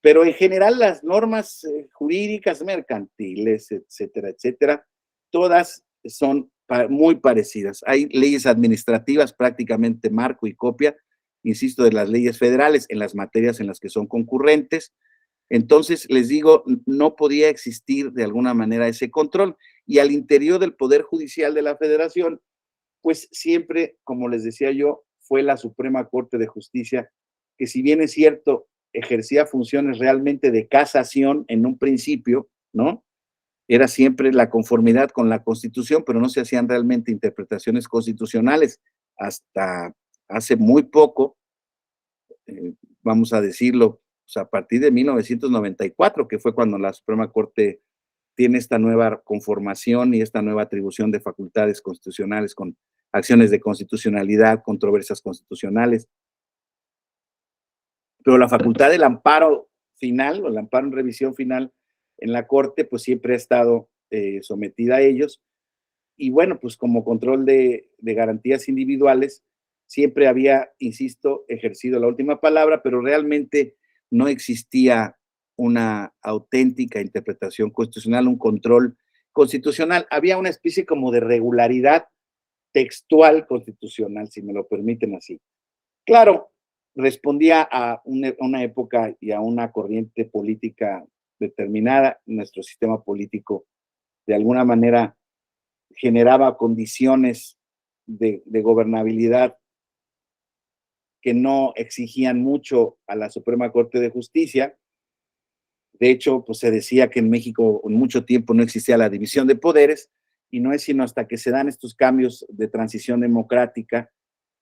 pero en general las normas jurídicas mercantiles, etcétera, etcétera, todas son muy parecidas. Hay leyes administrativas prácticamente marco y copia, insisto, de las leyes federales en las materias en las que son concurrentes. Entonces, les digo, no podía existir de alguna manera ese control. Y al interior del Poder Judicial de la Federación, pues siempre, como les decía yo, fue la Suprema Corte de Justicia, que si bien es cierto, ejercía funciones realmente de casación en un principio, ¿no? Era siempre la conformidad con la Constitución, pero no se hacían realmente interpretaciones constitucionales hasta hace muy poco, vamos a decirlo, o sea, a partir de 1994, que fue cuando la Suprema Corte tiene esta nueva conformación y esta nueva atribución de facultades constitucionales con acciones de constitucionalidad, controversias constitucionales. Pero la facultad del amparo final, o el amparo en revisión final en la Corte, pues siempre ha estado sometida a ellos. Y bueno, pues como control de garantías individuales, siempre había, insisto, ejercido la última palabra, pero realmente no existía una auténtica interpretación constitucional, un control constitucional. Había una especie como de regularidad textual constitucional, si me lo permiten así. Claro, respondía a una época y a una corriente política determinada, nuestro sistema político de alguna manera generaba condiciones de gobernabilidad que no exigían mucho a la Suprema Corte de Justicia. De hecho, pues se decía que en México en mucho tiempo no existía la división de poderes, y no es sino hasta que se dan estos cambios de transición democrática,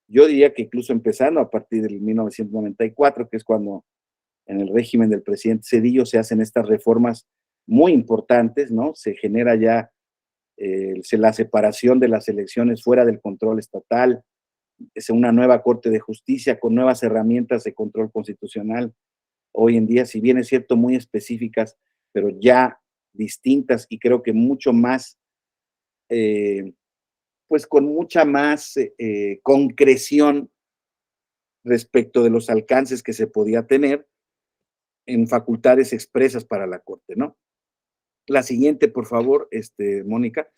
yo diría que incluso empezando a partir del 1994, que es cuando en el régimen del presidente Zedillo se hacen estas reformas muy importantes, ¿no? Se genera ya la separación de las elecciones fuera del control estatal, es una nueva Corte de Justicia con nuevas herramientas de control constitucional, hoy en día, si bien es cierto, muy específicas, pero ya distintas y creo que mucho más, pues con mucha más concreción respecto de los alcances que se podía tener en facultades expresas para la Corte, ¿no? La siguiente, por favor, Mónica.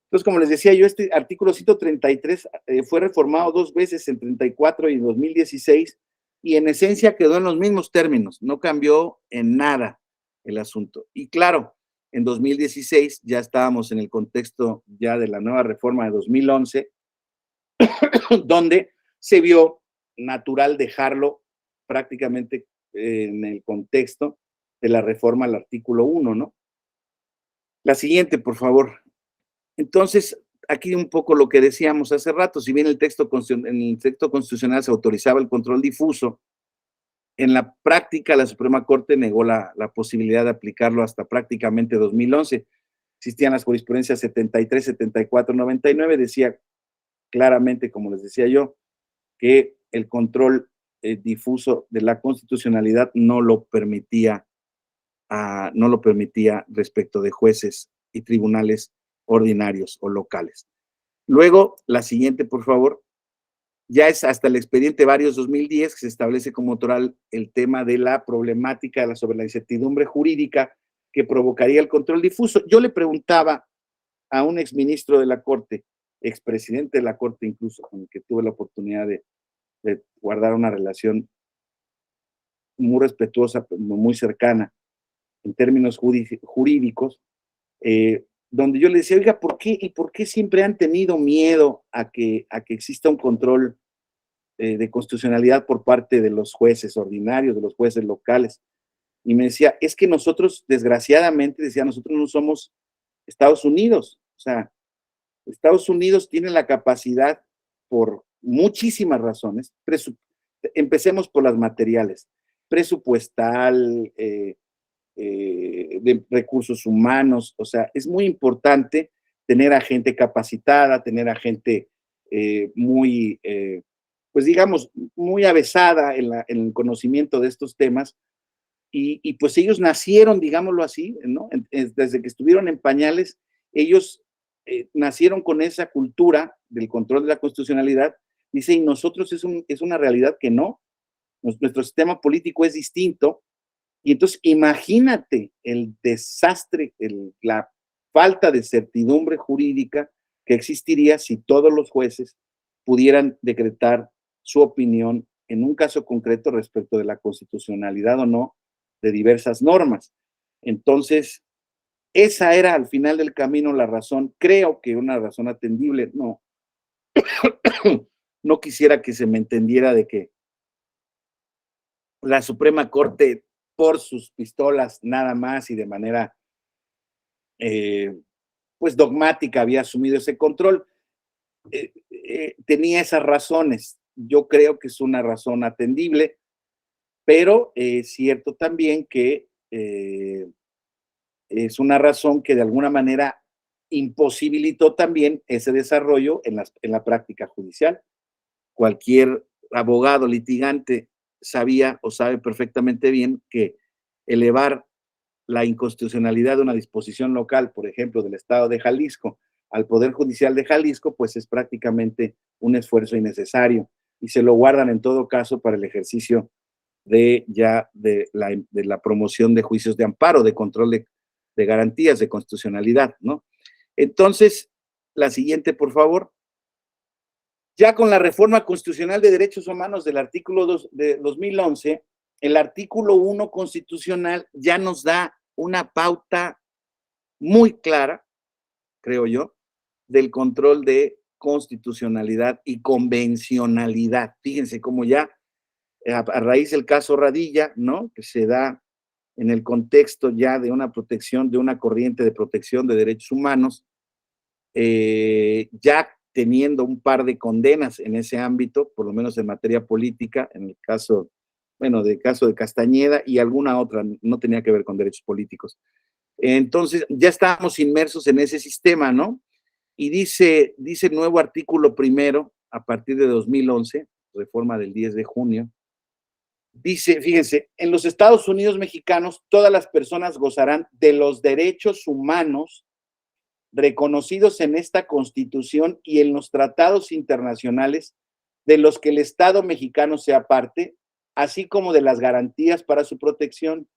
Entonces, como les decía yo, este artículo 133 fue reformado 2 veces, en 34 y 2016, y en esencia quedó en los mismos términos, no cambió en nada el asunto. Y claro, en 2016 ya estábamos en el contexto ya de la nueva reforma de 2011, donde se vio natural dejarlo prácticamente en el contexto de la reforma al artículo 1, ¿no? La siguiente, por favor. Entonces, aquí un poco lo que decíamos hace rato, si bien en el texto constitucional se autorizaba el control difuso, en la práctica la Suprema Corte negó la posibilidad de aplicarlo hasta prácticamente 2011. Existían las jurisprudencias 73, 74, 99, decía claramente, como les decía yo, que el control difuso de la constitucionalidad no lo permitía respecto de jueces y tribunales ordinarios o locales. Luego, la siguiente, por favor, ya es hasta el expediente Varios 2010 que se establece como autoral el tema de la problemática sobre la incertidumbre jurídica que provocaría el control difuso. Yo le preguntaba a un exministro de la Corte, expresidente de la Corte incluso, con el que tuve la oportunidad de guardar una relación muy respetuosa, muy cercana en términos jurídicos, donde yo le decía, oiga, ¿por qué siempre han tenido miedo a que exista un control de constitucionalidad por parte de los jueces ordinarios, de los jueces locales? Y me decía, es que nosotros, desgraciadamente, decía, nosotros no somos Estados Unidos. O sea, Estados Unidos tiene la capacidad, por muchísimas razones, empecemos por las materiales, presupuestal, de recursos humanos. O sea, es muy importante tener a gente capacitada, tener a gente muy, pues digamos, muy avesada en el conocimiento de estos temas, y pues ellos nacieron, digámoslo así, ¿no? Desde que estuvieron en pañales, ellos nacieron con esa cultura del control de la constitucionalidad. Dice, y nosotros es una realidad que no, nuestro sistema político es distinto. Y entonces imagínate el desastre, la falta de certidumbre jurídica que existiría si todos los jueces pudieran decretar su opinión en un caso concreto respecto de la constitucionalidad o no de diversas normas. Entonces, esa era al final del camino la razón, creo que una razón atendible. No, no quisiera que se me entendiera de que la Suprema Corte, por sus pistolas nada más y de manera pues dogmática, había asumido ese control. Tenía esas razones. Yo creo que es una razón atendible, pero es cierto también que es una razón que de alguna manera imposibilitó también ese desarrollo en la práctica judicial. Cualquier abogado litigante sabía o sabe perfectamente bien que elevar la inconstitucionalidad de una disposición local, por ejemplo, del Estado de Jalisco, al Poder Judicial de Jalisco, pues es prácticamente un esfuerzo innecesario, y se lo guardan en todo caso para el ejercicio de la promoción de juicios de amparo, de control de garantías de constitucionalidad, ¿no? Entonces, la siguiente, por favor. Ya con la reforma constitucional de derechos humanos del artículo 2 de 2011, el artículo 1 constitucional ya nos da una pauta muy clara, creo yo, del control de constitucionalidad y convencionalidad. Fíjense cómo ya, a raíz del caso Radilla, ¿no? Que se da en el contexto ya de una protección, de una corriente de protección de derechos humanos, ya teniendo un par de condenas en ese ámbito, por lo menos en materia política, en el caso, bueno, del caso de Castañeda y alguna otra, no tenía que ver con derechos políticos. Entonces, ya estábamos inmersos en ese sistema, ¿no? Y dice el nuevo artículo primero, a partir de 2011, reforma del 10 de junio, dice, fíjense, en los Estados Unidos mexicanos, todas las personas gozarán de los derechos humanos reconocidos en esta Constitución y en los tratados internacionales de los que el Estado mexicano sea parte, así como de las garantías para su protección,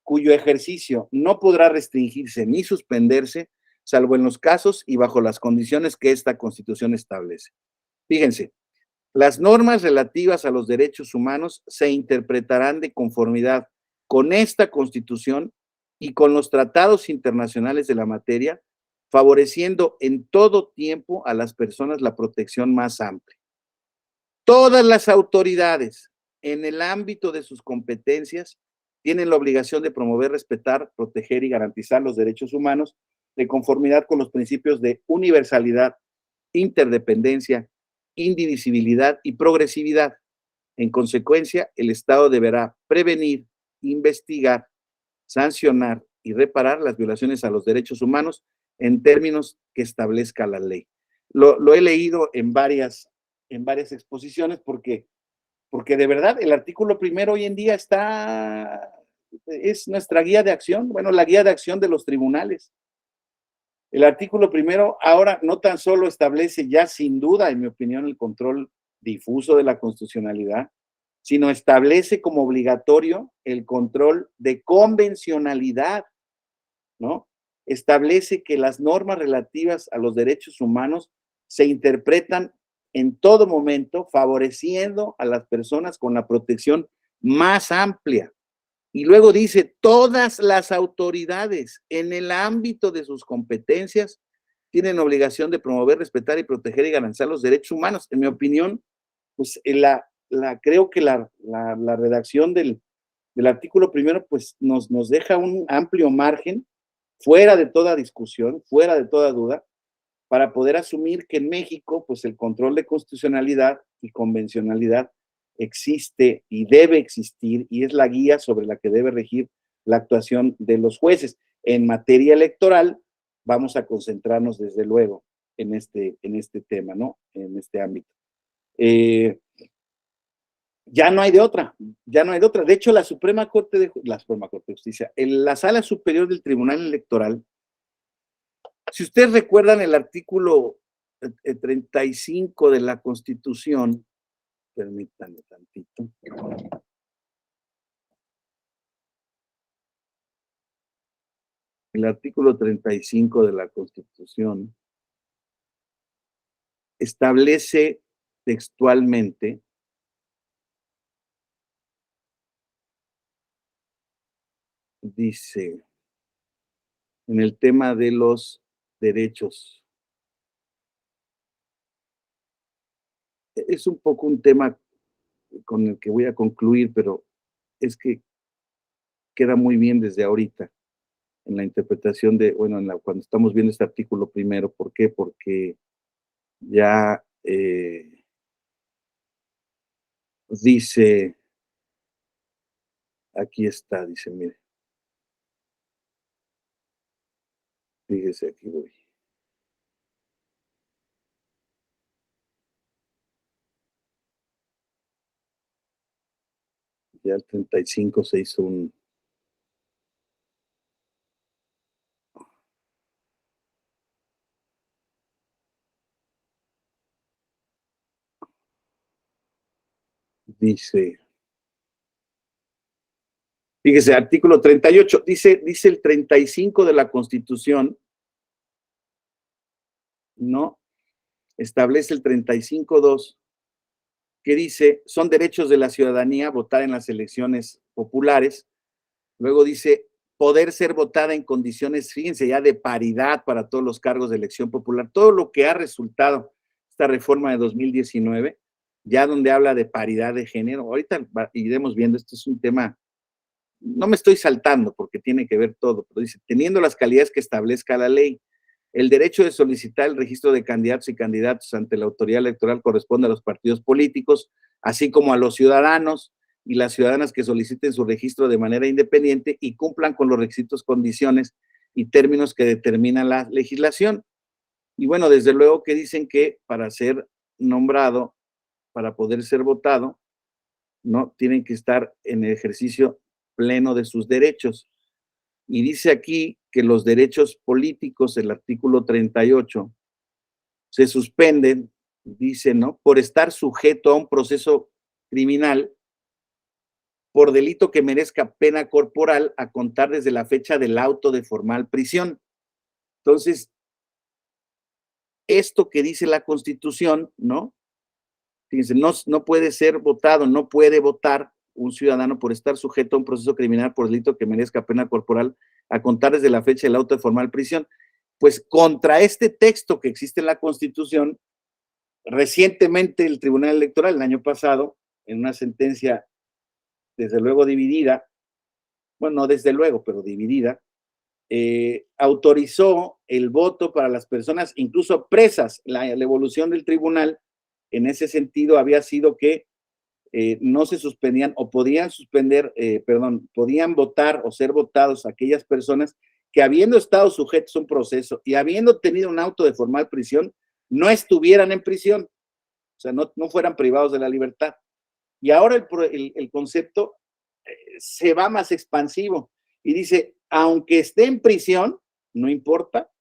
cuyo ejercicio no podrá restringirse ni suspenderse, salvo en los casos y bajo las condiciones que esta Constitución establece. Fíjense, las normas relativas a los derechos humanos se interpretarán de conformidad con esta Constitución y con los tratados internacionales de la materia, favoreciendo en todo tiempo a las personas la protección más amplia. Todas las autoridades, en el ámbito de sus competencias, tienen la obligación de promover, respetar, proteger y garantizar los derechos humanos de conformidad con los principios de universalidad, interdependencia, indivisibilidad y progresividad. En consecuencia, el Estado deberá prevenir, investigar, sancionar y reparar las violaciones a los derechos humanos en términos que establezca la ley. Lo he leído en varias exposiciones porque de verdad el artículo primero hoy en día es nuestra guía de acción, bueno, la guía de acción de los tribunales. El artículo primero ahora no tan solo establece ya sin duda, en mi opinión, el control difuso de la constitucionalidad, sino establece como obligatorio el control de convencionalidad, ¿no? Establece que las normas relativas a los derechos humanos se interpretan en todo momento favoreciendo a las personas con la protección más amplia. Y luego dice, todas las autoridades en el ámbito de sus competencias tienen obligación de promover, respetar y proteger y garantizar los derechos humanos. En mi opinión, pues creo que la redacción del artículo primero pues nos deja un amplio margen, fuera de toda discusión, fuera de toda duda, para poder asumir que en México pues el control de constitucionalidad y convencionalidad existe y debe existir y es la guía sobre la que debe regir la actuación de los jueces. En materia electoral vamos a concentrarnos desde luego en este tema, ¿no? En este ámbito. Ya no hay de otra, ya no hay de otra. De hecho, la Suprema Corte de Justicia, en la Sala Superior del Tribunal Electoral, si ustedes recuerdan el artículo 35 de la Constitución, permítanme tantito. El artículo 35 de la Constitución establece textualmente dice, en el tema de los derechos, es un poco un tema con el que voy a concluir, pero es que queda muy bien desde ahorita en la interpretación de, bueno, cuando estamos viendo este artículo primero. ¿Por qué? Porque ya dice, aquí está, dice, mire, fíjese, aquí voy. Ya el 35 se hizo un... Dice, fíjese, artículo 38, dice el 35 de la Constitución, ¿no? Establece el 35.2, que dice, son derechos de la ciudadanía votar en las elecciones populares. Luego dice, poder ser votada en condiciones, fíjense, ya de paridad para todos los cargos de elección popular, todo lo que ha resultado esta reforma de 2019, ya donde habla de paridad de género. Ahorita iremos viendo, esto es un tema, no me estoy saltando porque tiene que ver todo, pero dice, teniendo las calidades que establezca la ley, el derecho de solicitar el registro de candidatos y candidatos ante la autoridad electoral corresponde a los partidos políticos, así como a los ciudadanos y las ciudadanas que soliciten su registro de manera independiente y cumplan con los requisitos, condiciones y términos que determina la legislación. Y bueno, desde luego que dicen que para ser nombrado, para poder ser votado, no tienen que estar en el ejercicio pleno de sus derechos. Y dice aquí que los derechos políticos, el artículo 38, se suspenden, dice, ¿no? Por estar sujeto a un proceso criminal por delito que merezca pena corporal a contar desde la fecha del auto de formal prisión. Entonces, esto que dice la Constitución, ¿no? Fíjense, no puede ser votado, no puede votar un ciudadano por estar sujeto a un proceso criminal por delito que merezca pena corporal a contar desde la fecha del auto de formal prisión. Pues contra este texto que existe en la Constitución, recientemente el Tribunal Electoral, el año pasado, en una sentencia desde luego dividida, bueno, no desde luego, pero dividida, autorizó el voto para las personas, incluso presas. La evolución del tribunal en ese sentido había sido que no se suspendían o podían suspender, podían votar o ser votados aquellas personas que habiendo estado sujetos a un proceso y habiendo tenido un auto de formal prisión, no estuvieran en prisión, o sea, no fueran privados de la libertad. Y ahora el concepto se va más expansivo y dice, aunque esté en prisión, no importa,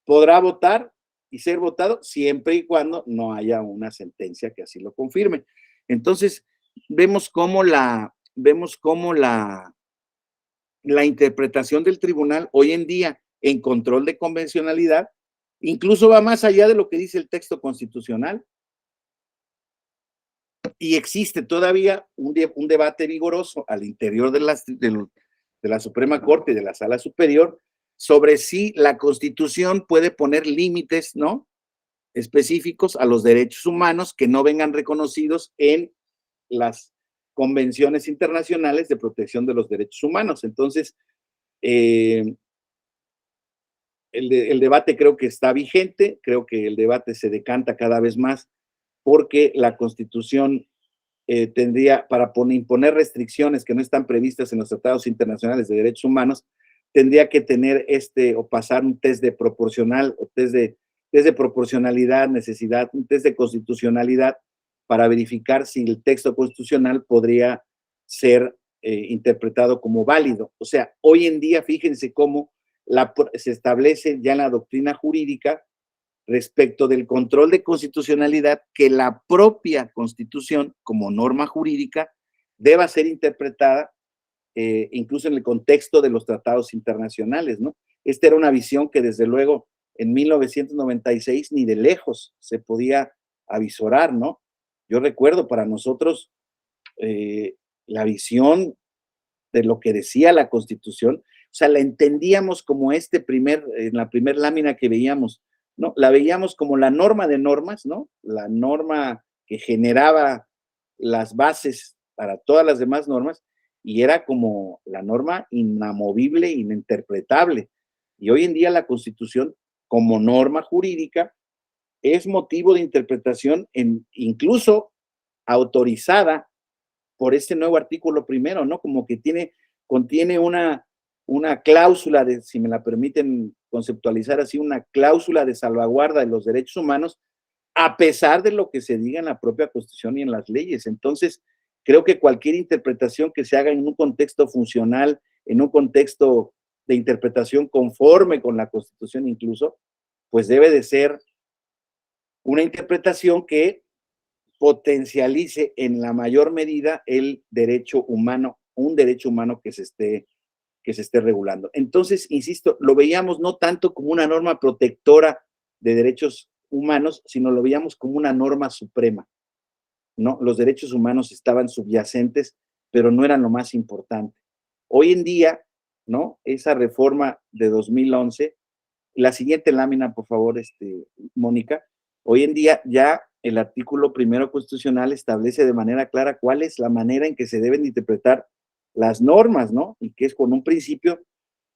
podrá votar y ser votado siempre y cuando no haya una sentencia que así lo confirme. Entonces, vemos cómo la interpretación del tribunal hoy en día en control de convencionalidad incluso va más allá de lo que dice el texto constitucional. Y existe todavía un debate vigoroso al interior de la Suprema Corte y de la Sala Superior sobre si la Constitución puede poner límites, ¿no?, específicos a los derechos humanos que no vengan reconocidos en las convenciones internacionales de protección de los derechos humanos. Entonces, el debate creo que está vigente, creo que el debate se decanta cada vez más porque la Constitución tendría, para imponer restricciones que no están previstas en los tratados internacionales de derechos humanos, tendría que tener o pasar un test de proporcional, o test de proporcionalidad, necesidad, un test de constitucionalidad para verificar si el texto constitucional podría ser interpretado como válido. O sea, hoy en día, fíjense cómo se establece ya en la doctrina jurídica respecto del control de constitucionalidad que la propia Constitución, como norma jurídica, deba ser interpretada incluso en el contexto de los tratados internacionales, ¿no? Esta era una visión que desde luego en 1996 ni de lejos se podía avisorar, ¿no? Yo recuerdo para nosotros la visión de lo que decía la Constitución, o sea, la entendíamos como en la primera lámina que veíamos, ¿no? La veíamos como la norma de normas, ¿no? La norma que generaba las bases para todas las demás normas y era como la norma inamovible, ininterpretable. Y hoy en día la Constitución, como norma jurídica, es motivo de interpretación incluso autorizada por este nuevo artículo primero, ¿no? Como que contiene una cláusula si me la permiten conceptualizar así, una cláusula de salvaguarda de los derechos humanos, a pesar de lo que se diga en la propia Constitución y en las leyes. Entonces, creo que cualquier interpretación que se haga en un contexto funcional, en un contexto de interpretación conforme con la Constitución incluso, pues debe de ser una interpretación que potencialice en la mayor medida el derecho humano, un derecho humano que se esté regulando. Entonces, insisto, lo veíamos no tanto como una norma protectora de derechos humanos, sino lo veíamos como una norma suprema, ¿no? Los derechos humanos estaban subyacentes, pero no eran lo más importante. Hoy en día, ¿no? Esa reforma de 2011. La siguiente lámina, por favor, Mónica. Hoy en día ya el artículo primero constitucional establece de manera clara cuál es la manera en que se deben interpretar las normas, ¿no? Y que es con un principio,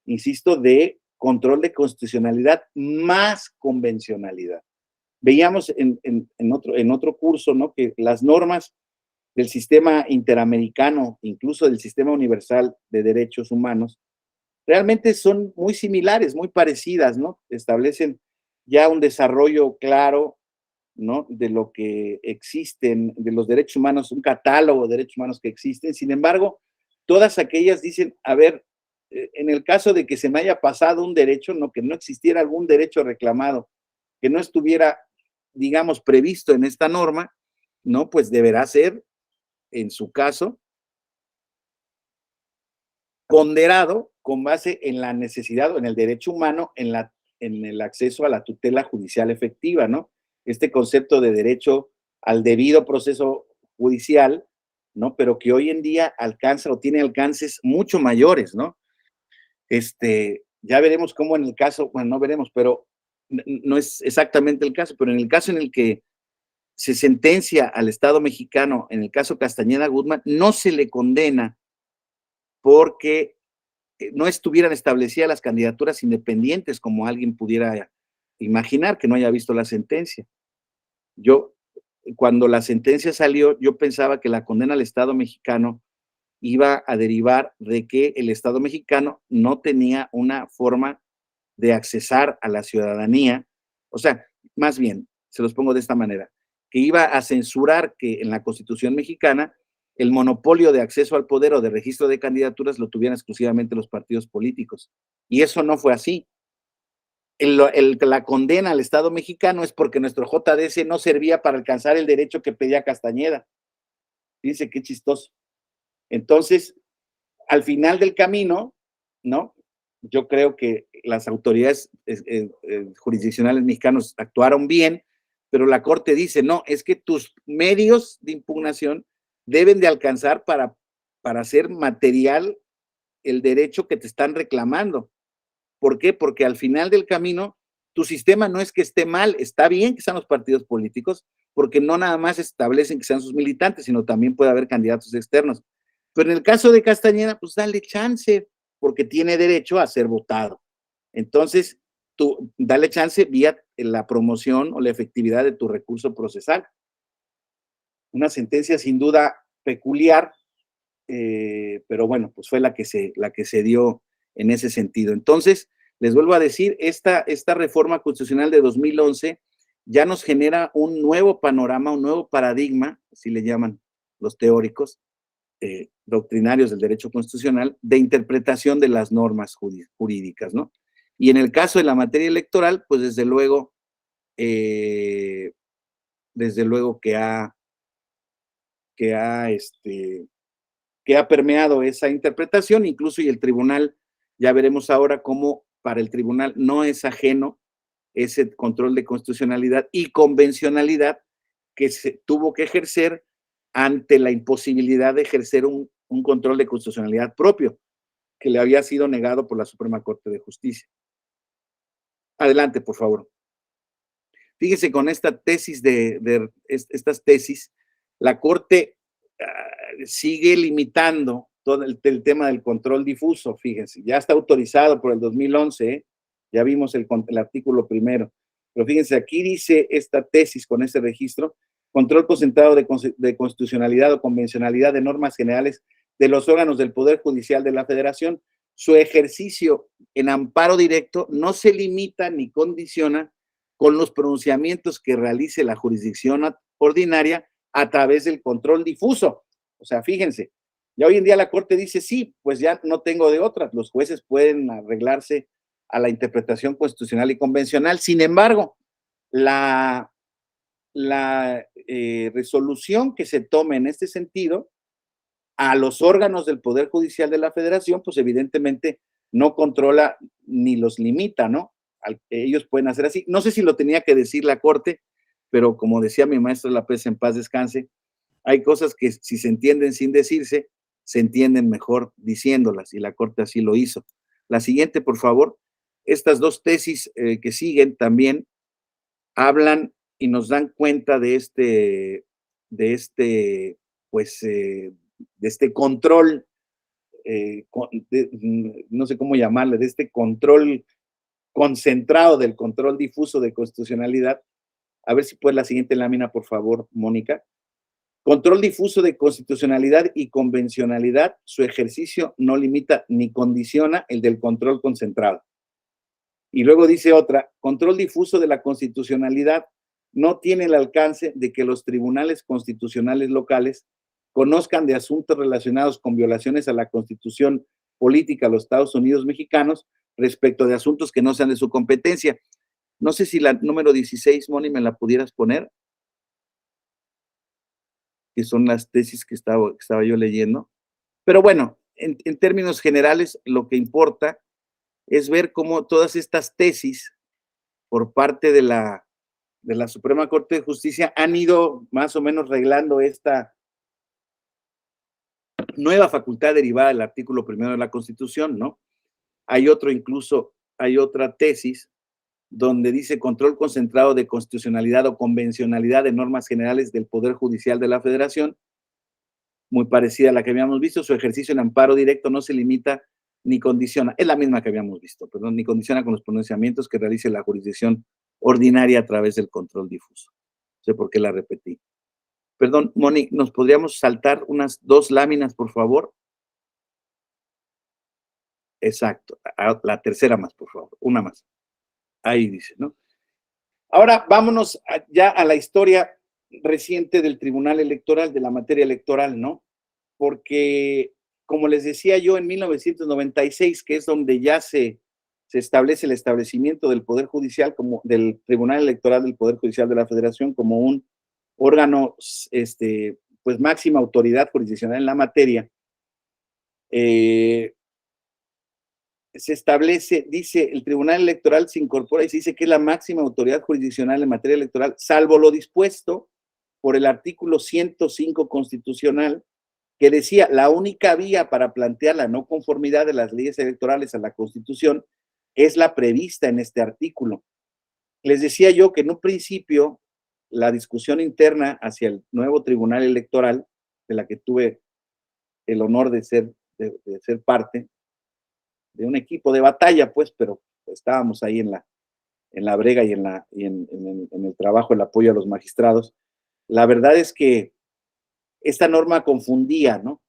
insisto, de control de constitucionalidad más convencionalidad. Veíamos en otro curso, ¿no? Que las normas del sistema interamericano, incluso del sistema universal de derechos humanos, realmente son muy similares, muy parecidas, ¿no? Establecen ya un desarrollo claro, ¿no? De lo que existen, de los derechos humanos, un catálogo de derechos humanos que existen. Sin embargo, todas aquellas dicen, a ver, en el caso de que se me haya pasado un derecho, no, que no existiera algún derecho reclamado, que no estuviera, digamos, previsto en esta norma, ¿no? Pues deberá ser, en su caso, ponderado con base en la necesidad o en el derecho humano, en el acceso a la tutela judicial efectiva, ¿no? Este concepto de derecho al debido proceso judicial, ¿no? Pero que hoy en día alcanza o tiene alcances mucho mayores, ¿no? Ya veremos cómo en el caso, bueno, no veremos, pero no es exactamente el caso, pero en el caso en el que se sentencia al Estado mexicano, en el caso Castañeda Guzmán, no se le condena porque no estuvieran establecidas las candidaturas independientes, como alguien pudiera imaginar que no haya visto la sentencia. Yo, cuando la sentencia salió, yo pensaba que la condena al Estado mexicano iba a derivar de que el Estado mexicano no tenía una forma de accesar a la ciudadanía, o sea, más bien, se los pongo de esta manera, que iba a censurar que en la Constitución mexicana el monopolio de acceso al poder o de registro de candidaturas lo tuvieran exclusivamente los partidos políticos. Y eso no fue así. La condena al Estado mexicano es porque nuestro JDS no servía para alcanzar el derecho que pedía Castañeda. Fíjense qué chistoso. Entonces, al final del camino, ¿no? Yo creo que las autoridades jurisdiccionales mexicanos actuaron bien, pero la Corte dice, no, es que tus medios de impugnación deben de alcanzar para hacer material el derecho que te están reclamando. ¿Por qué? Porque al final del camino, tu sistema no es que esté mal, está bien que sean los partidos políticos, porque no nada más establecen que sean sus militantes, sino también puede haber candidatos externos. Pero en el caso de Castañeda, pues dale chance, porque tiene derecho a ser votado. Entonces, tú dale chance vía la promoción o la efectividad de tu recurso procesal. Una sentencia sin duda peculiar, pero bueno, pues fue la que se dio en ese sentido. Entonces, les vuelvo a decir, esta reforma constitucional de 2011 ya nos genera un nuevo panorama, un nuevo paradigma, así le llaman los teóricos, doctrinarios del derecho constitucional, de interpretación de las normas jurídicas, ¿no? Y en el caso de la materia electoral, pues desde luego que ha permeado esa interpretación, incluso y el tribunal, ya veremos ahora cómo para el tribunal no es ajeno ese control de constitucionalidad y convencionalidad que se tuvo que ejercer ante la imposibilidad de ejercer un control de constitucionalidad propio, que le había sido negado por la Suprema Corte de Justicia. Adelante, por favor. Fíjese con esta tesis estas tesis, la Corte sigue limitando todo el tema del control difuso, fíjense, ya está autorizado por el 2011, ya vimos el artículo primero, pero fíjense, aquí dice esta tesis con ese registro, control concentrado de constitucionalidad o convencionalidad de normas generales de los órganos del Poder Judicial de la Federación. Su ejercicio en amparo directo no se limita ni condiciona con los pronunciamientos que realice la jurisdicción ordinaria a través del control difuso. O sea, fíjense, ya hoy en día la Corte dice, sí, pues ya no tengo de otras, los jueces pueden arreglarse a la interpretación constitucional y convencional. Sin embargo, la resolución que se tome en este sentido a los órganos del Poder Judicial de la Federación, pues evidentemente no controla ni los limita, ¿no? Ellos pueden hacer así. No sé si lo tenía que decir la Corte, pero como decía mi maestro Lapez, en paz descanse, hay cosas que si se entienden sin decirse, se entienden mejor diciéndolas, y la Corte así lo hizo. La siguiente, por favor. Estas dos tesis que siguen también hablan y nos dan cuenta de este control, no sé cómo llamarle, de este control concentrado del control difuso de constitucionalidad. A ver si puede la siguiente lámina, por favor, Mónica. Control difuso de constitucionalidad y convencionalidad, su ejercicio no limita ni condiciona el del control concentrado. Y luego dice otra, control difuso de la constitucionalidad no tiene el alcance de que los tribunales constitucionales locales conozcan de asuntos relacionados con violaciones a la Constitución política de los Estados Unidos mexicanos respecto de asuntos que no sean de su competencia. No sé si la número 16, Moni, me la pudieras poner, que son las tesis que estaba yo leyendo. Pero bueno, en términos generales, lo que importa es ver cómo todas estas tesis por parte de la Suprema Corte de Justicia han ido más o menos reglando esta nueva facultad derivada del artículo 1 de la Constitución, ¿no? Hay otra tesis donde dice control concentrado de constitucionalidad o convencionalidad de normas generales del Poder Judicial de la Federación, muy parecida a la que habíamos visto. Su ejercicio en amparo directo no se limita ni condiciona, es la misma que habíamos visto, perdón, ni condiciona con los pronunciamientos que realice la jurisdicción ordinaria a través del control difuso. No sé por qué la repetí. Perdón, Moni, ¿nos podríamos saltar unas 2 láminas, por favor? Exacto, la tercera más, por favor, una más. Ahí dice, ¿no? Ahora vámonos ya a la historia reciente del Tribunal Electoral, de la materia electoral, ¿no? Porque, como les decía yo, en 1996, que es donde ya se establece el establecimiento del Poder Judicial, del Tribunal Electoral del Poder Judicial de la Federación, como un órgano, pues máxima autoridad jurisdiccional en la materia, se establece, dice, el Tribunal Electoral se incorpora y se dice que es la máxima autoridad jurisdiccional en materia electoral, salvo lo dispuesto por el artículo 105 constitucional, que decía, la única vía para plantear la no conformidad de las leyes electorales a la Constitución es la prevista en este artículo. Les decía yo que en un principio la discusión interna hacia el nuevo Tribunal Electoral, de la que tuve el honor de ser parte, de un equipo de batalla, pues, pero estábamos ahí en la brega y en el trabajo, el apoyo a los magistrados. La verdad es que esta norma confundía, ¿no?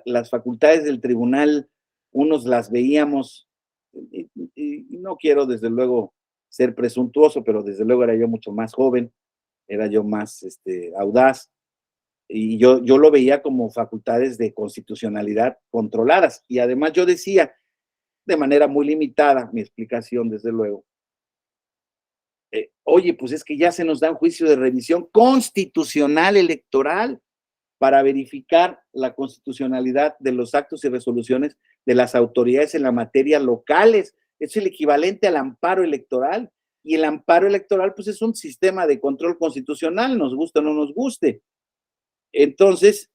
Las facultades del tribunal, unos las veíamos, y no quiero desde luego ser presuntuoso, pero desde luego era yo mucho más joven, era yo más audaz, y yo lo veía como facultades de constitucionalidad controladas, y además yo decía, de manera muy limitada, mi explicación desde luego, oye, pues es que ya se nos da un juicio de revisión constitucional electoral para verificar la constitucionalidad de los actos y resoluciones de las autoridades en la materia locales. Es el equivalente al amparo electoral. Y el amparo electoral, pues es un sistema de control constitucional, nos gusta o no nos guste. Entonces,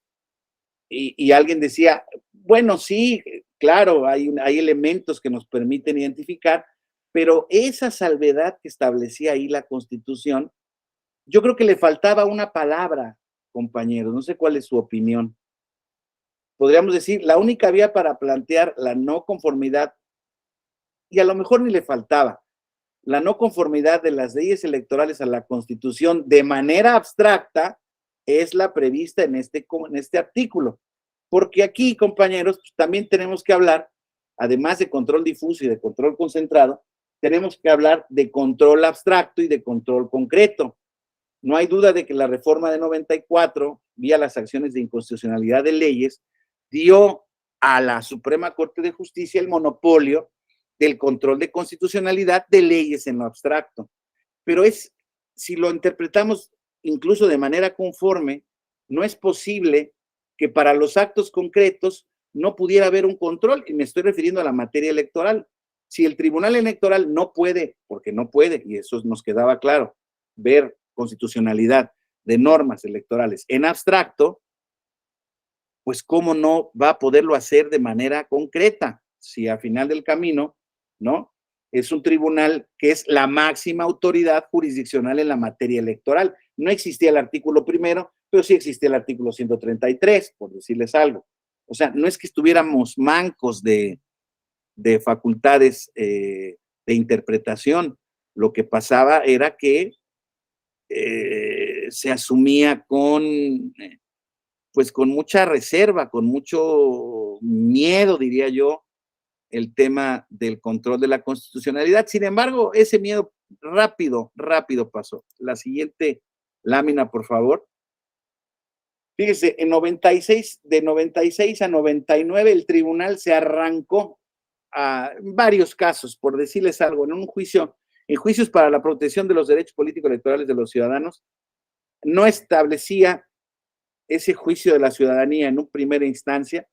y alguien decía, bueno, sí, claro, hay elementos que nos permiten identificar, pero esa salvedad que establecía ahí la Constitución, yo creo que le faltaba una palabra, compañeros, no sé cuál es su opinión. Podríamos decir, la única vía para plantear la no conformidad, y a lo mejor ni le faltaba, la no conformidad de las leyes electorales a la Constitución de manera abstracta, es la prevista en este artículo. Porque aquí, compañeros, pues, también tenemos que hablar, además de control difuso y de control concentrado, tenemos que hablar de control abstracto y de control concreto. No hay duda de que la reforma de 94, vía las acciones de inconstitucionalidad de leyes, dio a la Suprema Corte de Justicia el monopolio del control de constitucionalidad de leyes en lo abstracto. Pero si lo interpretamos incluso de manera conforme, no es posible que para los actos concretos no pudiera haber un control, y me estoy refiriendo a la materia electoral. Si el Tribunal Electoral no puede, porque no puede, y eso nos quedaba claro, ver constitucionalidad de normas electorales en abstracto, pues cómo no va a poderlo hacer de manera concreta, si a final del camino, ¿no? Es un tribunal que es la máxima autoridad jurisdiccional en la materia electoral. No existía el artículo primero, pero sí existía el artículo 133, por decirles algo. O sea, no es que estuviéramos mancos de facultades de interpretación. Lo que pasaba era que se asumía pues con mucha reserva, con mucho miedo, diría yo, el tema del control de la constitucionalidad. Sin embargo, ese miedo rápido pasó. La siguiente lámina, por favor. Fíjese, de 96 a 99, el tribunal se arrancó a varios casos, por decirles algo, en juicios para la protección de los derechos políticos electorales de los ciudadanos, no establecía ese juicio de la ciudadanía en una primera instancia,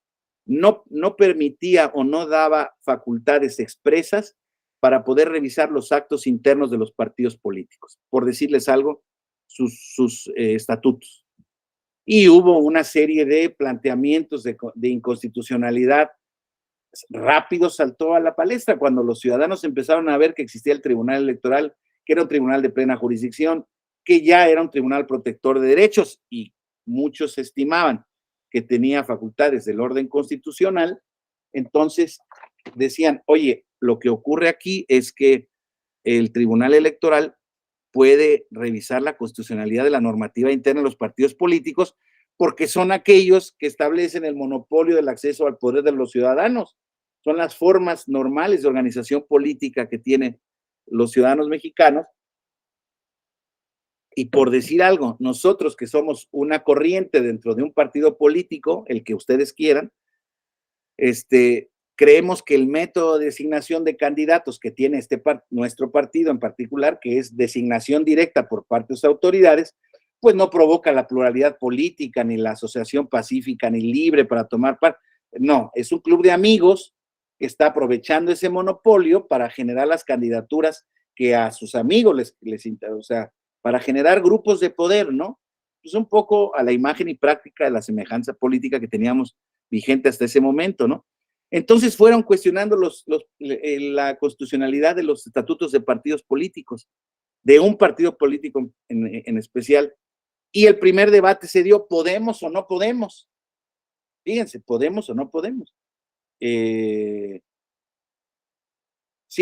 no permitía o no daba facultades expresas para poder revisar los actos internos de los partidos políticos, por decirles algo, sus estatutos. Y hubo una serie de planteamientos de inconstitucionalidad. Rápido saltó a la palestra cuando los ciudadanos empezaron a ver que existía el Tribunal Electoral, que era un tribunal de plena jurisdicción, que ya era un tribunal protector de derechos, y muchos estimaban que tenía facultades del orden constitucional. Entonces decían, oye, lo que ocurre aquí es que el Tribunal Electoral puede revisar la constitucionalidad de la normativa interna de los partidos políticos, porque son aquellos que establecen el monopolio del acceso al poder de los ciudadanos. Son las formas normales de organización política que tienen los ciudadanos mexicanos. Y por decir algo, nosotros que somos una corriente dentro de un partido político, el que ustedes quieran, creemos que el método de designación de candidatos que tiene nuestro partido en particular, que es designación directa por parte de sus autoridades, pues no provoca la pluralidad política, ni la asociación pacífica, ni libre para tomar parte. No, es un club de amigos que está aprovechando ese monopolio para generar las candidaturas que a sus amigos les interesa, o sea, para generar grupos de poder, ¿no? Pues un poco a la imagen y práctica de la semejanza política que teníamos vigente hasta ese momento, ¿no? Entonces fueron cuestionando la constitucionalidad de los estatutos de partidos políticos, de un partido político en especial. Y el primer debate se dio, ¿podemos o no podemos? Fíjense, ¿podemos o no podemos? Sí,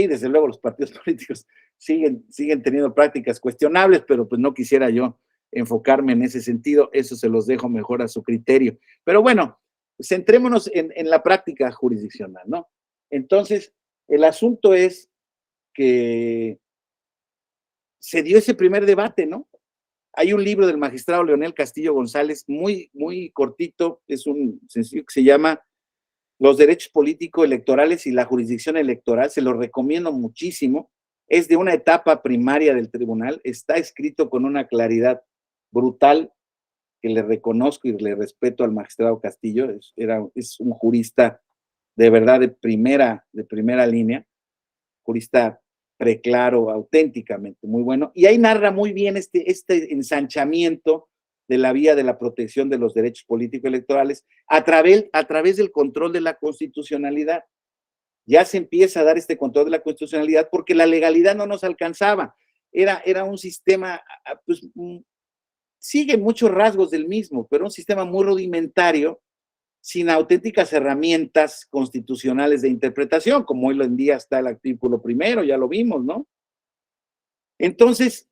desde luego los partidos políticos siguen teniendo prácticas cuestionables, pero pues no quisiera yo enfocarme en ese sentido, eso se los dejo mejor a su criterio. Pero bueno, centrémonos en la práctica jurisdiccional, ¿no? Entonces, el asunto es que se dio ese primer debate, ¿no? Hay un libro del magistrado Leonel Castillo González, muy, muy cortito, es un sencillo que se llama Los derechos políticos electorales y la jurisdicción electoral, se lo recomiendo muchísimo. Es de una etapa primaria del tribunal, está escrito con una claridad brutal que le reconozco y le respeto al magistrado Castillo, es un jurista de verdad de primera línea, jurista preclaro, auténticamente muy bueno, y ahí narra muy bien este ensanchamiento de la vía de la protección de los derechos políticos electorales a través del control de la constitucionalidad. Ya se empieza a dar este control de la constitucionalidad porque la legalidad no nos alcanzaba. Era un sistema, pues, sigue muchos rasgos del mismo, pero un sistema muy rudimentario, sin auténticas herramientas constitucionales de interpretación, como hoy en día está el artículo primero, ya lo vimos, ¿no? Entonces,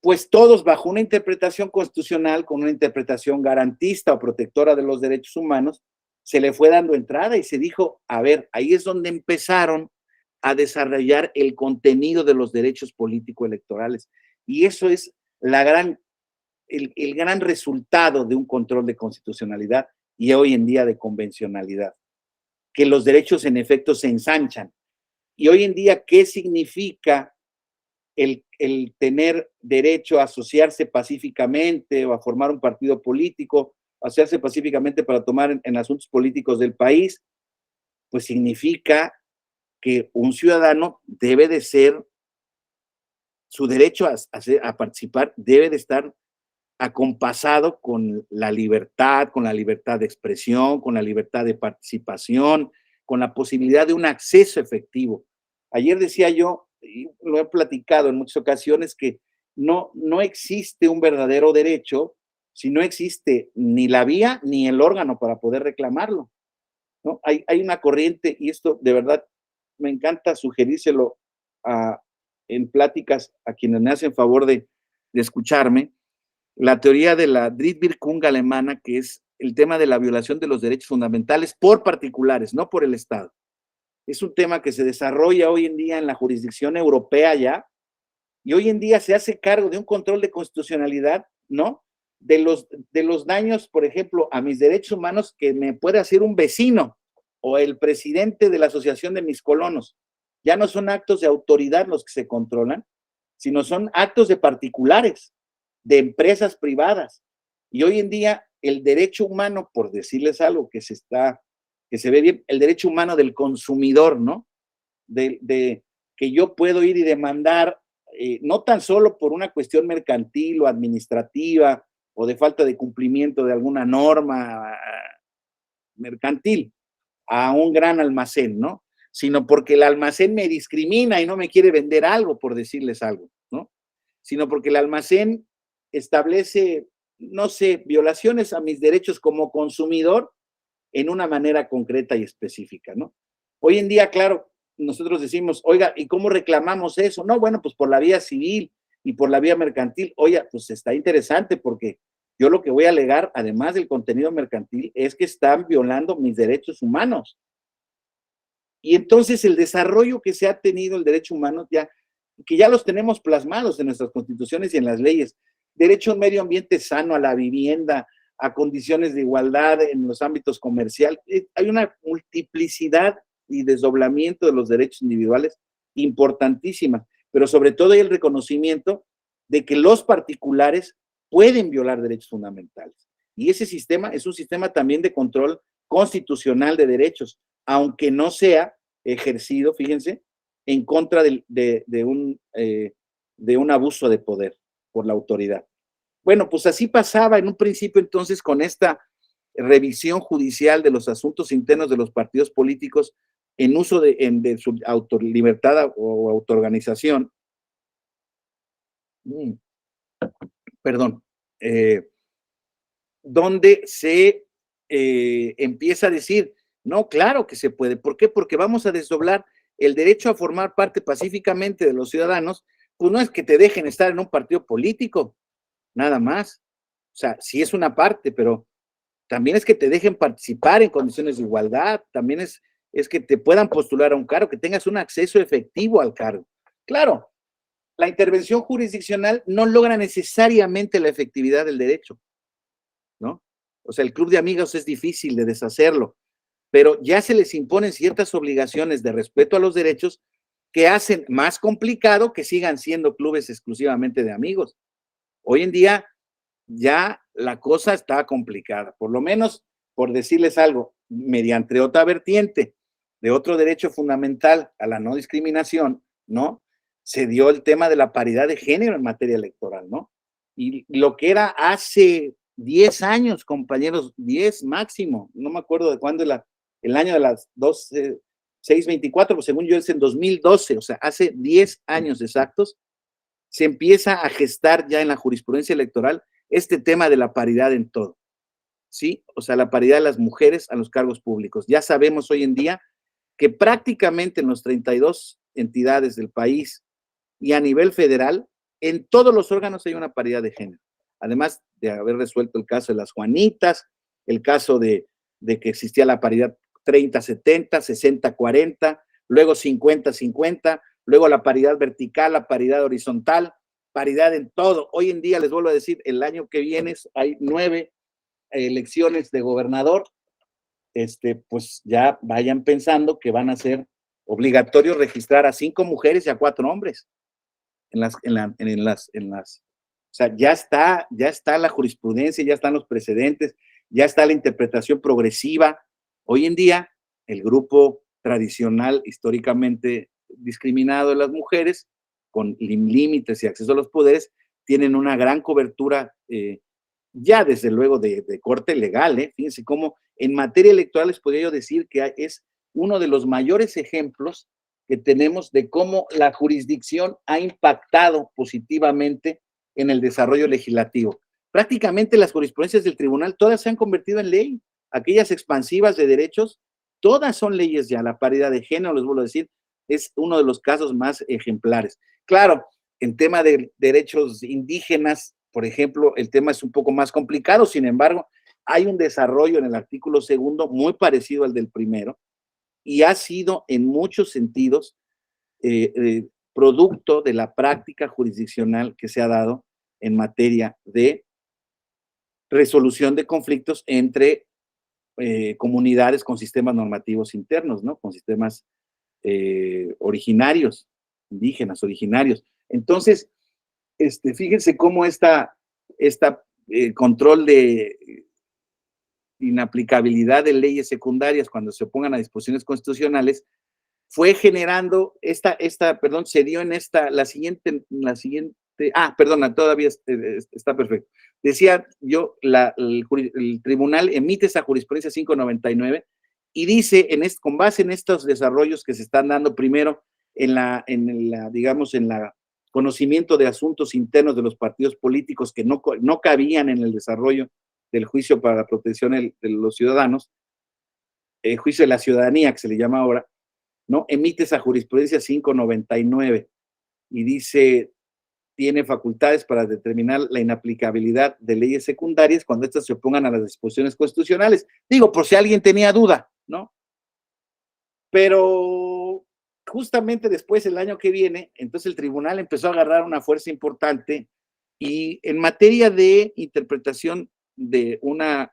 pues todos bajo una interpretación constitucional, con una interpretación garantista o protectora de los derechos humanos, se le fue dando entrada y se dijo, a ver, ahí es donde empezaron a desarrollar el contenido de los derechos político-electorales. Y eso es el gran resultado de un control de constitucionalidad y hoy en día de convencionalidad, que los derechos en efecto se ensanchan. Y hoy en día, ¿qué significa el tener derecho a asociarse pacíficamente o a formar un partido político, asociarse pacíficamente para tomar en asuntos políticos del país? Pues significa que un ciudadano debe de ser, su derecho a participar debe de estar acompasado con la libertad de expresión, con la libertad de participación, con la posibilidad de un acceso efectivo. Ayer decía yo, y lo he platicado en muchas ocasiones, que no existe un verdadero derecho si no existe ni la vía ni el órgano para poder reclamarlo, ¿no? Hay una corriente, y esto de verdad me encanta sugerírselo en pláticas a quienes me hacen favor de escucharme, la teoría de la Drittwirkung alemana, que es el tema de la violación de los derechos fundamentales por particulares, no por el Estado. Es un tema que se desarrolla hoy en día en la jurisdicción europea ya, y hoy en día se hace cargo de un control de constitucionalidad, ¿no? De los daños, por ejemplo, a mis derechos humanos que me puede hacer un vecino o el presidente de la asociación de mis colonos. Ya no son actos de autoridad los que se controlan, sino son actos de particulares, de empresas privadas. Y hoy en día el derecho humano, por decirles algo que se ve bien, el derecho humano del consumidor, ¿no? De que yo puedo ir y demandar, no tan solo por una cuestión mercantil o administrativa o de falta de cumplimiento de alguna norma mercantil a un gran almacén, ¿no? Sino porque el almacén me discrimina y no me quiere vender algo, por decirles algo, ¿no? Sino porque el almacén establece, no sé, violaciones a mis derechos como consumidor en una manera concreta y específica, ¿no? Hoy en día, claro, nosotros decimos, oiga, ¿y cómo reclamamos eso? No, bueno, pues por la vía civil y por la vía mercantil. Oiga, pues está interesante porque yo lo que voy a alegar, además del contenido mercantil, es que están violando mis derechos humanos. Y entonces el desarrollo que se ha tenido el derecho humano, que ya los tenemos plasmados en nuestras constituciones y en las leyes, derecho a un medio ambiente sano, a la vivienda, a condiciones de igualdad en los ámbitos comerciales. Hay una multiplicidad y desdoblamiento de los derechos individuales importantísima, pero sobre todo hay el reconocimiento de que los particulares pueden violar derechos fundamentales. Y ese sistema es un sistema también de control constitucional de derechos, aunque no sea ejercido, fíjense, en contra de un abuso de poder por la autoridad. Bueno, pues así pasaba en un principio entonces con esta revisión judicial de los asuntos internos de los partidos políticos en uso de su libertad o autoorganización. Perdón. Donde se empieza a decir, no, claro que se puede. ¿Por qué? Porque vamos a desdoblar el derecho a formar parte pacíficamente de los ciudadanos, pues no es que te dejen estar en un partido político, nada más. O sea, sí es una parte, pero también es que te dejen participar en condiciones de igualdad, también es que te puedan postular a un cargo, que tengas un acceso efectivo al cargo. Claro, la intervención jurisdiccional no logra necesariamente la efectividad del derecho, ¿no? O sea, el club de amigos es difícil de deshacerlo, pero ya se les imponen ciertas obligaciones de respeto a los derechos que hacen más complicado que sigan siendo clubes exclusivamente de amigos. Hoy en día ya la cosa está complicada, por lo menos, por decirles algo, mediante otra vertiente de otro derecho fundamental a la no discriminación, ¿no? Se dio el tema de la paridad de género en materia electoral, ¿no? Y lo que era hace 10 años, compañeros, 10 máximo, no me acuerdo de cuándo, el año de las 624, pues según yo es en 2012, o sea, hace 10 años exactos, se empieza a gestar ya en la jurisprudencia electoral este tema de la paridad en todo, ¿sí? O sea, la paridad de las mujeres a los cargos públicos. Ya sabemos hoy en día que prácticamente en los 32 entidades del país y a nivel federal, en todos los órganos hay una paridad de género. Además de haber resuelto el caso de las Juanitas, el caso de que existía la paridad 30-70, 60-40, luego 50-50, luego la paridad vertical, la paridad horizontal, paridad en todo. Hoy en día, les vuelvo a decir, el año que viene hay 9 elecciones de gobernador, pues ya vayan pensando que van a ser obligatorios registrar a 5 mujeres y a 4 hombres o sea, ya está la jurisprudencia, ya están los precedentes, ya está la interpretación progresiva. Hoy en día, el grupo tradicional, históricamente discriminado de las mujeres, con límites y acceso a los poderes, tienen una gran cobertura, ya desde luego de corte legal, Fíjense cómo en materia electoral les podría yo decir que es uno de los mayores ejemplos que tenemos de cómo la jurisdicción ha impactado positivamente en el desarrollo legislativo. Prácticamente las jurisprudencias del tribunal todas se han convertido en ley. Aquellas expansivas de derechos, todas son leyes ya. La paridad de género, les vuelvo a decir, es uno de los casos más ejemplares. Claro, en tema de derechos indígenas, por ejemplo, el tema es un poco más complicado, sin embargo, hay un desarrollo en el artículo 2 muy parecido al del primero, y ha sido en muchos sentidos producto de la práctica jurisdiccional que se ha dado en materia de resolución de conflictos entre comunidades con sistemas normativos internos, ¿no? Con sistemas originarios, indígenas, originarios. Entonces, fíjense cómo esta control de inaplicabilidad de leyes secundarias cuando se opongan a disposiciones constitucionales fue generando se dio en la siguiente, perdona, todavía está perfecto. Decía yo, el tribunal emite esa jurisprudencia 599 y dice, con base en estos desarrollos que se están dando primero en la conocimiento de asuntos internos de los partidos políticos que no cabían en el desarrollo del juicio para la protección de los ciudadanos, el juicio de la ciudadanía que se le llama ahora, ¿no? Emite esa jurisprudencia 599 y dice, tiene facultades para determinar la inaplicabilidad de leyes secundarias cuando éstas se opongan a las disposiciones constitucionales. Digo, por si alguien tenía duda, ¿no? Pero justamente después, el año que viene, entonces el tribunal empezó a agarrar una fuerza importante y en materia de interpretación de unas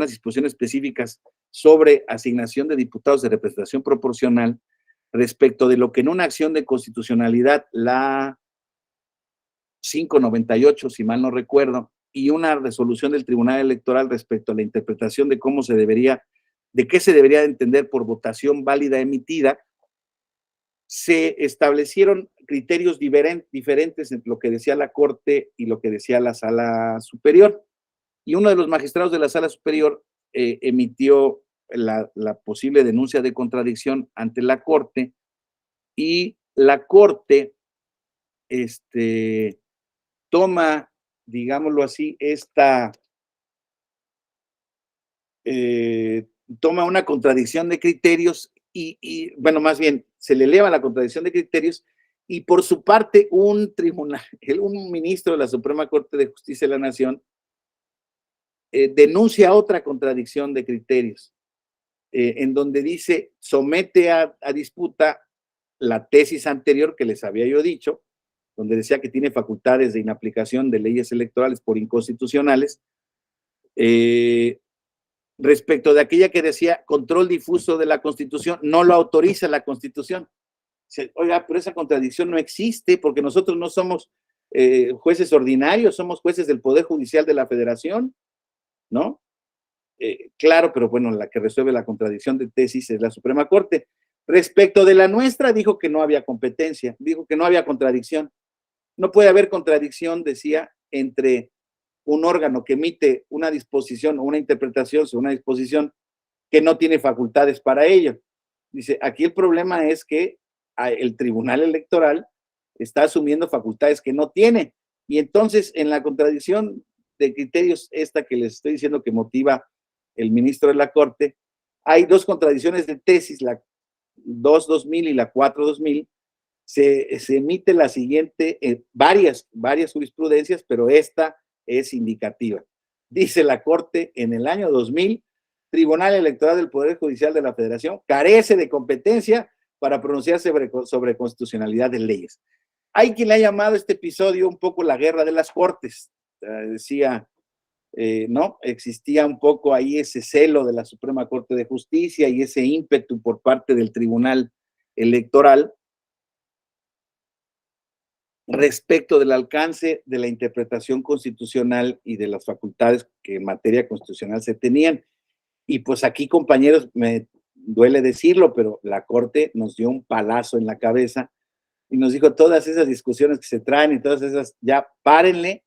disposiciones específicas sobre asignación de diputados de representación proporcional respecto de lo que en una acción de constitucionalidad, la 598, si mal no recuerdo, y una resolución del Tribunal Electoral respecto a la interpretación de qué se debería entender por votación válida emitida, se establecieron criterios diferentes entre lo que decía la Corte y lo que decía la Sala Superior. Y uno de los magistrados de la Sala Superior emitió la posible denuncia de contradicción ante la Corte, y la Corte toma, digámoslo así, toma una contradicción de criterios bueno, más bien, se le eleva la contradicción de criterios y por su parte un ministro de la Suprema Corte de Justicia de la Nación denuncia otra contradicción de criterios, en donde dice, somete a disputa la tesis anterior que les había yo dicho, donde decía que tiene facultades de inaplicación de leyes electorales por inconstitucionales, respecto de aquella que decía control difuso de la Constitución, no lo autoriza la Constitución. Oiga, pero esa contradicción no existe porque nosotros no somos jueces ordinarios, somos jueces del Poder Judicial de la Federación, ¿no? Claro, pero bueno, la que resuelve la contradicción de tesis es la Suprema Corte. Respecto de la nuestra, dijo que no había competencia, dijo que no había contradicción. No puede haber contradicción, decía, entre un órgano que emite una disposición o una interpretación sobre una disposición que no tiene facultades para ello. Dice, aquí el problema es que el Tribunal Electoral está asumiendo facultades que no tiene. Y entonces, en la contradicción de criterios esta que les estoy diciendo que motiva el ministro de la Corte, hay dos contradicciones de tesis, la 2-2000 y la 4-2000, se emite la siguiente, varias jurisprudencias, pero esta es indicativa. Dice la Corte, en el año 2000, Tribunal Electoral del Poder Judicial de la Federación carece de competencia para pronunciarse sobre constitucionalidad de leyes. Hay quien le ha llamado este episodio un poco la guerra de las Cortes. Decía, ¿no? Existía un poco ahí ese celo de la Suprema Corte de Justicia y ese ímpetu por parte del Tribunal Electoral respecto del alcance de la interpretación constitucional y de las facultades que en materia constitucional se tenían. Y pues aquí, compañeros, me duele decirlo, pero la Corte nos dio un palazo en la cabeza y nos dijo, todas esas discusiones que se traen y todas esas, ya párenle,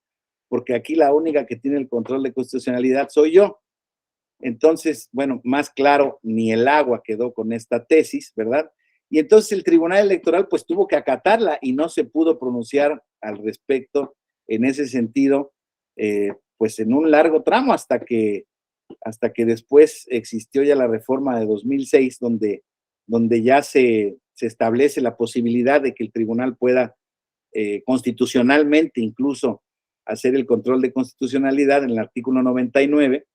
porque aquí la única que tiene el control de constitucionalidad soy yo. Entonces, bueno, más claro, ni el agua quedó con esta tesis, ¿verdad? Y entonces el Tribunal Electoral pues tuvo que acatarla y no se pudo pronunciar al respecto en ese sentido, pues en un largo tramo hasta que después existió ya la reforma de 2006, donde ya se establece la posibilidad de que el tribunal pueda constitucionalmente incluso hacer el control de constitucionalidad en el artículo 99.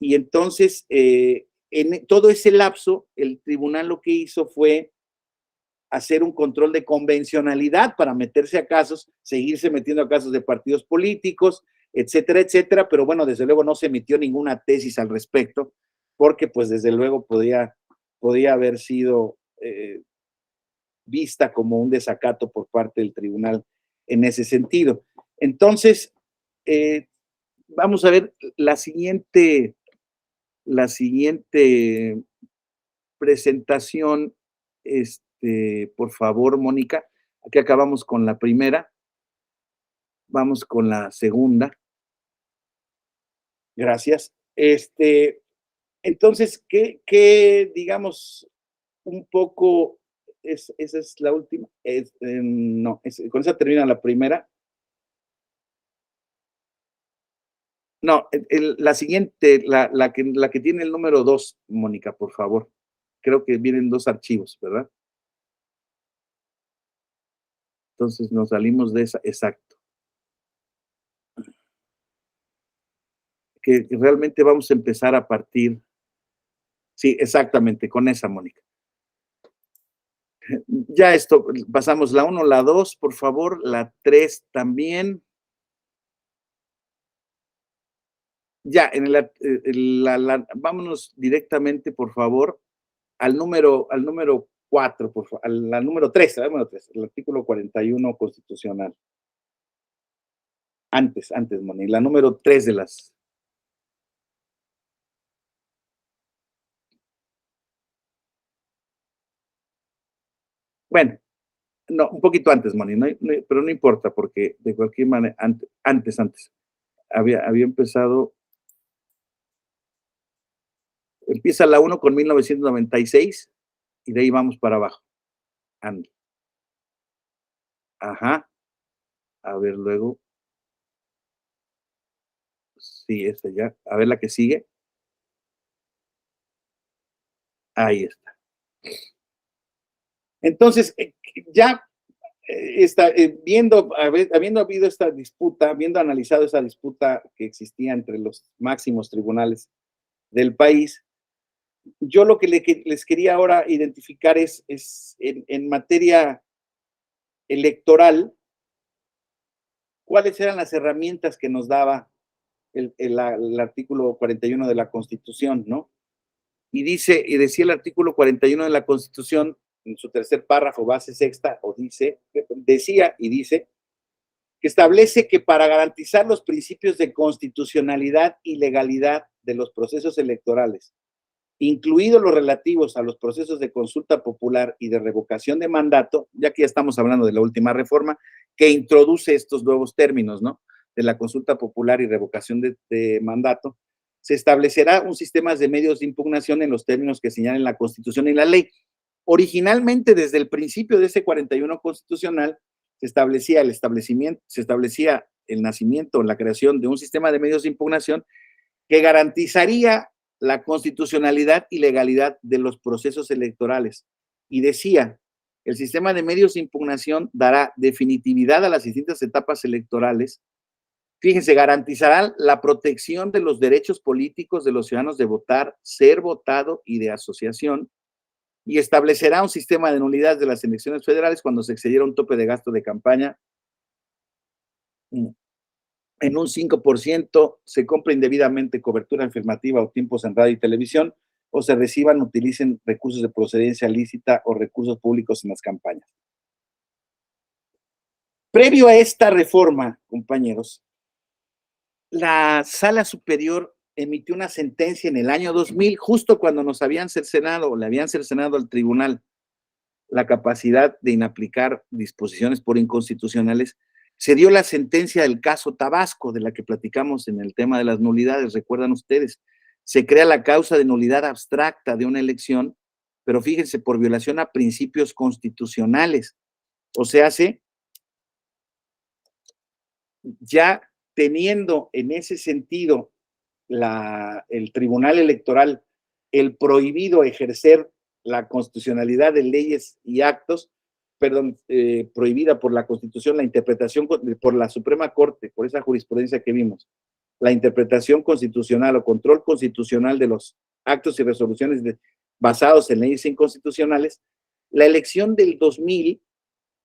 Y entonces, en todo ese lapso, el tribunal lo que hizo fue hacer un control de convencionalidad para meterse a casos, seguirse metiendo a casos de partidos políticos, etcétera, etcétera, pero bueno, desde luego no se emitió ninguna tesis al respecto, porque pues desde luego podía haber sido vista como un desacato por parte del tribunal en ese sentido. Entonces, vamos a ver la siguiente presentación, por favor, Mónica. Aquí acabamos con la primera. Vamos con la segunda. Gracias. Entonces, ¿qué digamos, un poco, esa es la última? No, con esa termina la primera. No, la siguiente, la que tiene el número 2, Mónica, por favor. Creo que vienen 2 archivos, ¿verdad? Entonces nos salimos de esa, exacto. Que realmente vamos a empezar a partir. Sí, exactamente, con esa, Mónica. Ya esto, pasamos la 1, la 2, por favor, la 3 también. Ya, vámonos directamente, por favor, al número 4, por favor, al número 3, el artículo 41 constitucional. Antes, Moni, la número 3 de las. Bueno, no, un poquito antes, Moni, pero no importa, porque de cualquier manera, antes, había empezado. Empieza la 1 con 1996 y de ahí vamos para abajo. Ande. Ajá. A ver, luego. Sí, esta ya. A ver la que sigue. Ahí está. Entonces, ya habiendo habido esta disputa, habiendo analizado esa disputa que existía entre los máximos tribunales del país, yo lo que les quería ahora identificar es en materia electoral, cuáles eran las herramientas que nos daba el artículo 41 de la Constitución, ¿no? Y decía el artículo 41 de la Constitución, en su tercer párrafo, base sexta, decía que establece que para garantizar los principios de constitucionalidad y legalidad de los procesos electorales, incluidos los relativos a los procesos de consulta popular y de revocación de mandato, ya que ya estamos hablando de la última reforma, que introduce estos nuevos términos, ¿no? De la consulta popular y revocación de mandato, se establecerá un sistema de medios de impugnación en los términos que señalen la Constitución y la ley. Originalmente, desde el principio de ese 41 constitucional, se establecía el nacimiento, la creación de un sistema de medios de impugnación que garantizaría la constitucionalidad y legalidad de los procesos electorales. Y decía, el sistema de medios de impugnación dará definitividad a las distintas etapas electorales. Fíjense, garantizará la protección de los derechos políticos de los ciudadanos de votar, ser votado y de asociación, y establecerá un sistema de nulidades de las elecciones federales cuando se excediera un tope de gasto de campaña en un 5%, se compra indebidamente cobertura afirmativa o tiempos en radio y televisión, o se reciban, utilicen recursos de procedencia lícita o recursos públicos en las campañas. Previo a esta reforma, compañeros, la Sala Superior emitió una sentencia en el año 2000, justo cuando le habían cercenado al tribunal la capacidad de inaplicar disposiciones por inconstitucionales. Se dio la sentencia del caso Tabasco, de la que platicamos en el tema de las nulidades, recuerdan ustedes, se crea la causa de nulidad abstracta de una elección, pero fíjense, por violación a principios constitucionales. O sea, ya teniendo en ese sentido el Tribunal Electoral el prohibido ejercer la constitucionalidad de leyes y actos, perdón, prohibida por la Constitución, la interpretación por la Suprema Corte, por esa jurisprudencia que vimos, la interpretación constitucional o control constitucional de los actos y resoluciones basados en leyes inconstitucionales, la elección del 2000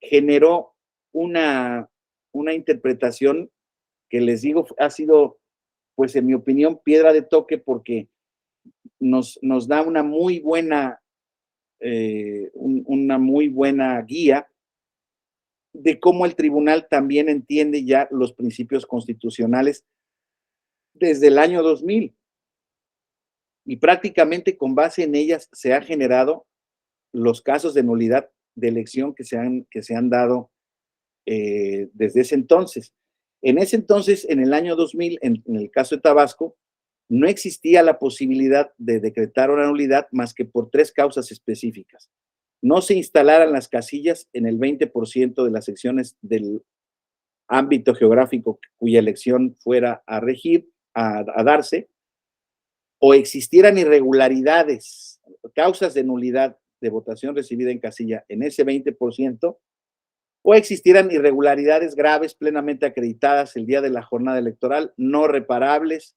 generó una interpretación que les digo ha sido, pues en mi opinión, piedra de toque porque nos da una muy buena guía de cómo el tribunal también entiende ya los principios constitucionales desde el año 2000 y prácticamente con base en ellas se han generado los casos de nulidad de elección que se han dado desde ese entonces. En ese entonces, en el año 2000, en el caso de Tabasco, no existía la posibilidad de decretar una nulidad más que por 3 causas específicas. No se instalaran las casillas en el 20% de las secciones del ámbito geográfico cuya elección fuera a regir, a darse, o existieran irregularidades, causas de nulidad de votación recibida en casilla en ese 20%, o existieran irregularidades graves plenamente acreditadas el día de la jornada electoral, no reparables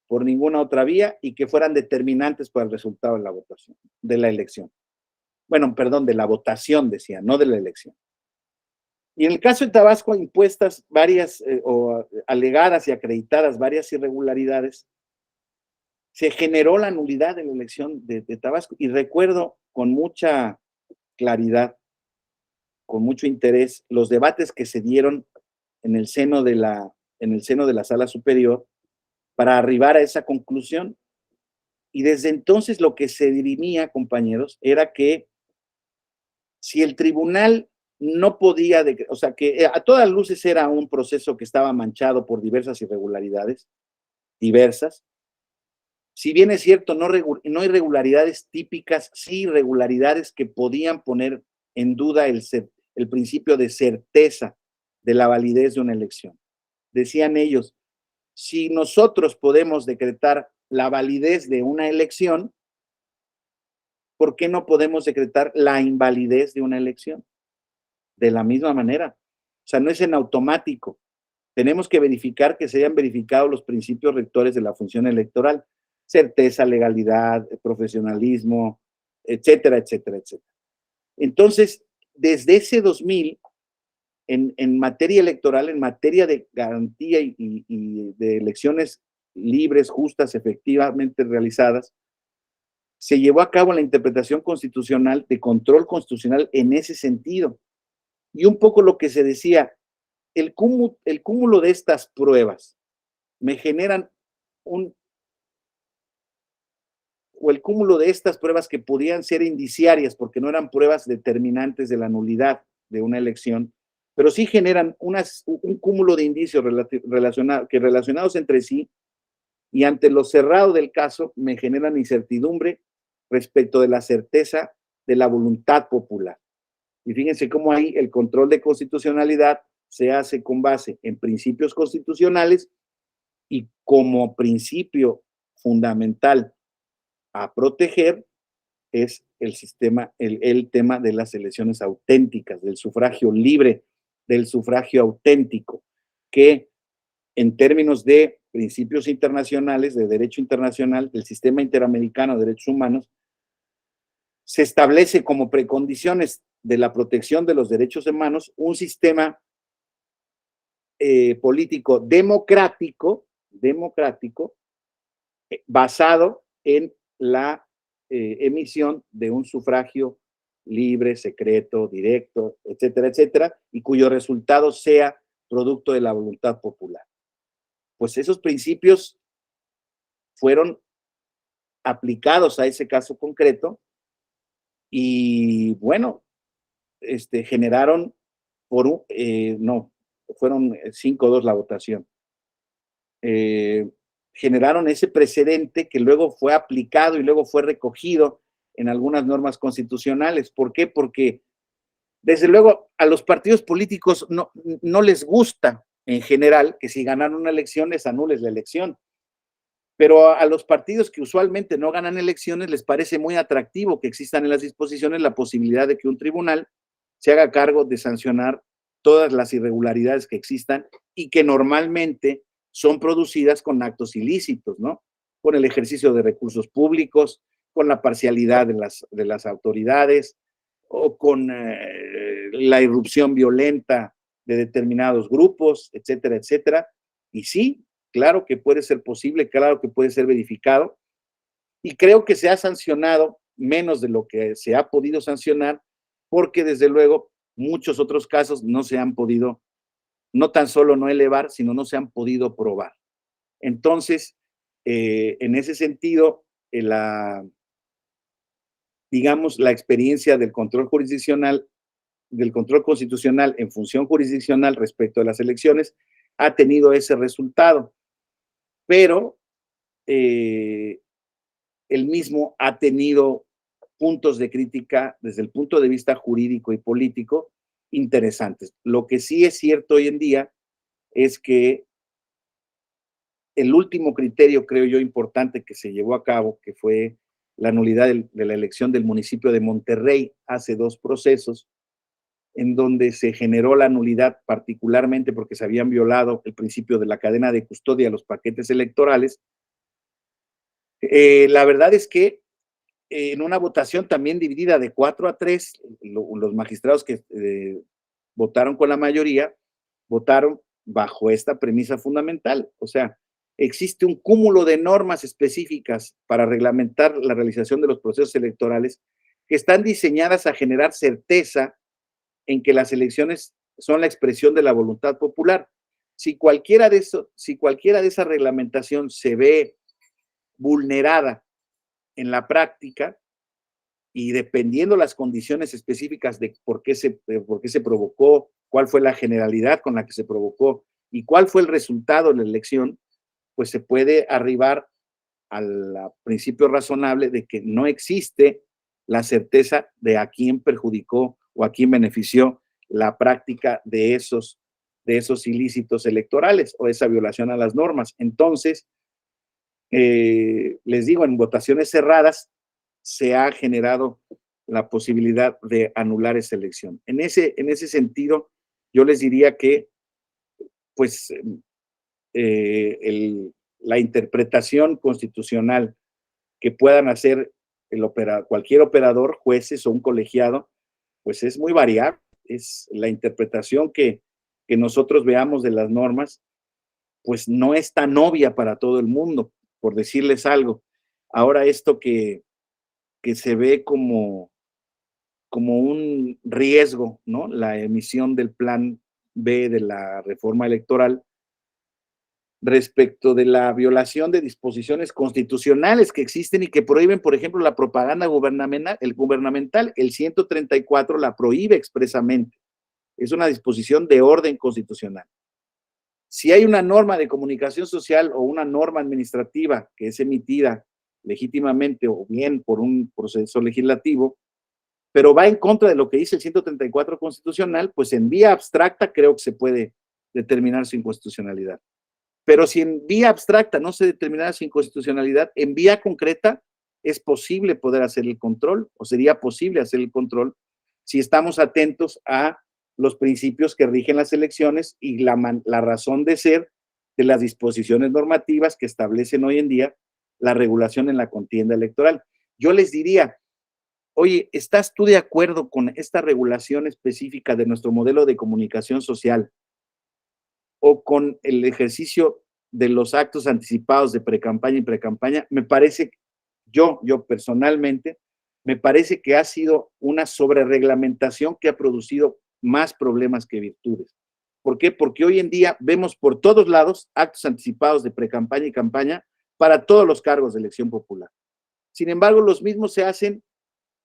por ninguna otra vía y que fueran determinantes para el resultado de la votación, de la elección. Bueno, perdón, de la votación, decía, no de la elección. Y en el caso de Tabasco, impuestas varias o alegadas y acreditadas varias irregularidades, se generó la nulidad de la elección de Tabasco. Y recuerdo con mucha claridad, con mucho interés, los debates que se dieron en el seno de la sala superior para arribar a esa conclusión. Y desde entonces lo que se dirimía, compañeros, era que si el tribunal no podía, o sea, que a todas luces era un proceso que estaba manchado por diversas irregularidades, diversas. Si bien es cierto, no irregularidades típicas, sí irregularidades que podían poner en duda el principio de certeza de la validez de una elección. Decían ellos, si nosotros podemos decretar la validez de una elección, ¿por qué no podemos decretar la invalidez de una elección? De la misma manera. O sea, no es en automático. Tenemos que verificar que se hayan verificado los principios rectores de la función electoral. Certeza, legalidad, profesionalismo, etcétera, etcétera, etcétera. Entonces, desde ese 2000, en materia electoral, en materia de garantía y de elecciones libres, justas, efectivamente realizadas, se llevó a cabo la interpretación constitucional de control constitucional en ese sentido. Y un poco lo que se decía, el cúmulo de estas pruebas me generan o el cúmulo de estas pruebas que podían ser indiciarias porque no eran pruebas determinantes de la nulidad de una elección, pero sí generan un cúmulo de indicios relacionados entre sí y ante lo cerrado del caso me generan incertidumbre respecto de la certeza de la voluntad popular. Y fíjense cómo ahí el control de constitucionalidad se hace con base en principios constitucionales y como principio fundamental a proteger es el tema de las elecciones auténticas, del sufragio libre, del sufragio auténtico, que en términos de principios internacionales, de derecho internacional, del sistema interamericano de derechos humanos, se establece como precondiciones de la protección de los derechos humanos un sistema político democrático, basado en la emisión de un sufragio libre, secreto, directo, etcétera, etcétera, y cuyo resultado sea producto de la voluntad popular. Pues esos principios fueron aplicados a ese caso concreto y bueno, generaron fueron 5-2 la votación. generaron ese precedente que luego fue aplicado y luego fue recogido en algunas normas constitucionales. ¿Por qué? Porque desde luego a los partidos políticos no les gusta en general que si ganan una elección les anules la elección. Pero a los partidos que usualmente no ganan elecciones les parece muy atractivo que existan en las disposiciones la posibilidad de que un tribunal se haga cargo de sancionar todas las irregularidades que existan y que normalmente son producidas con actos ilícitos, ¿no? Con el ejercicio de recursos públicos, con la parcialidad de las autoridades o con la irrupción violenta de determinados grupos, etcétera, etcétera. Y sí, claro que puede ser posible, claro que puede ser verificado, y creo que se ha sancionado menos de lo que se ha podido sancionar, porque desde luego muchos otros casos no se han podido, no tan solo no elevar, sino no se han podido probar. Entonces, en ese sentido, digamos, la experiencia del control jurisdiccional, del control constitucional en función jurisdiccional respecto a las elecciones, ha tenido ese resultado. Pero el mismo ha tenido puntos de crítica desde el punto de vista jurídico y político interesantes. Lo que sí es cierto hoy en día es que el último criterio, creo yo, importante que se llevó a cabo, que fue la nulidad de la elección del municipio de Monterrey hace 2 procesos, en donde se generó la nulidad particularmente porque se habían violado el principio de la cadena de custodia a los paquetes electorales. La verdad es que en una votación también dividida de 4-3, los magistrados que votaron con la mayoría, votaron bajo esta premisa fundamental. O sea, existe un cúmulo de normas específicas para reglamentar la realización de los procesos electorales que están diseñadas a generar certeza en que las elecciones son la expresión de la voluntad popular. Si cualquiera de esa reglamentación se ve vulnerada en la práctica, y dependiendo las condiciones específicas de por qué se provocó, cuál fue la generalidad con la que se provocó y cuál fue el resultado de la elección, pues se puede arribar al principio razonable de que no existe la certeza de a quién perjudicó o a quién benefició la práctica de esos ilícitos electorales o esa violación a las normas. Entonces, les digo, en votaciones cerradas se ha generado la posibilidad de anular esa elección. En ese sentido, yo les diría que, pues, la interpretación constitucional que puedan hacer cualquier operador, jueces o un colegiado, pues es muy variable. Es la interpretación que nosotros veamos de las normas, pues no es tan obvia para todo el mundo, por decirles algo. Ahora esto que se ve como un riesgo, ¿no? La emisión del plan B de la reforma electoral respecto de la violación de disposiciones constitucionales que existen y que prohíben, por ejemplo, la propaganda gubernamental. El 134 la prohíbe expresamente. Es una disposición de orden constitucional. Si hay una norma de comunicación social o una norma administrativa que es emitida legítimamente o bien por un proceso legislativo, pero va en contra de lo que dice el 134 constitucional, pues en vía abstracta creo que se puede determinar su inconstitucionalidad. Pero si en vía abstracta no se determinara su inconstitucionalidad, en vía concreta es posible poder hacer el control, o sería posible hacer el control si estamos atentos a los principios que rigen las elecciones y la razón de ser de las disposiciones normativas que establecen hoy en día la regulación en la contienda electoral. Yo les diría, oye, ¿estás tú de acuerdo con esta regulación específica de nuestro modelo de comunicación social o con el ejercicio de los actos anticipados de precampaña y precampaña? Me parece, yo personalmente, me parece que ha sido una sobrereglamentación que ha producido más problemas que virtudes. ¿Por qué? Porque hoy en día vemos por todos lados actos anticipados de precampaña y campaña para todos los cargos de elección popular. Sin embargo, los mismos se hacen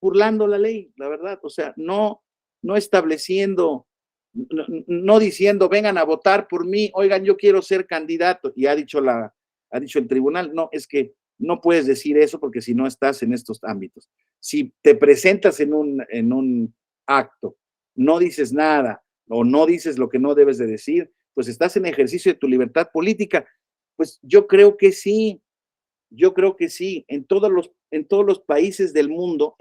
burlando la ley, la verdad, o sea, no estableciendo, no diciendo, vengan a votar por mí, oigan, yo quiero ser candidato, y ha dicho la ha dicho el tribunal, no, es que no puedes decir eso porque si no estás en estos ámbitos. Si te presentas en un acto, no dices nada o no dices lo que no debes de decir, pues estás en ejercicio de tu libertad política. Pues yo creo que sí, en todos los países del mundo,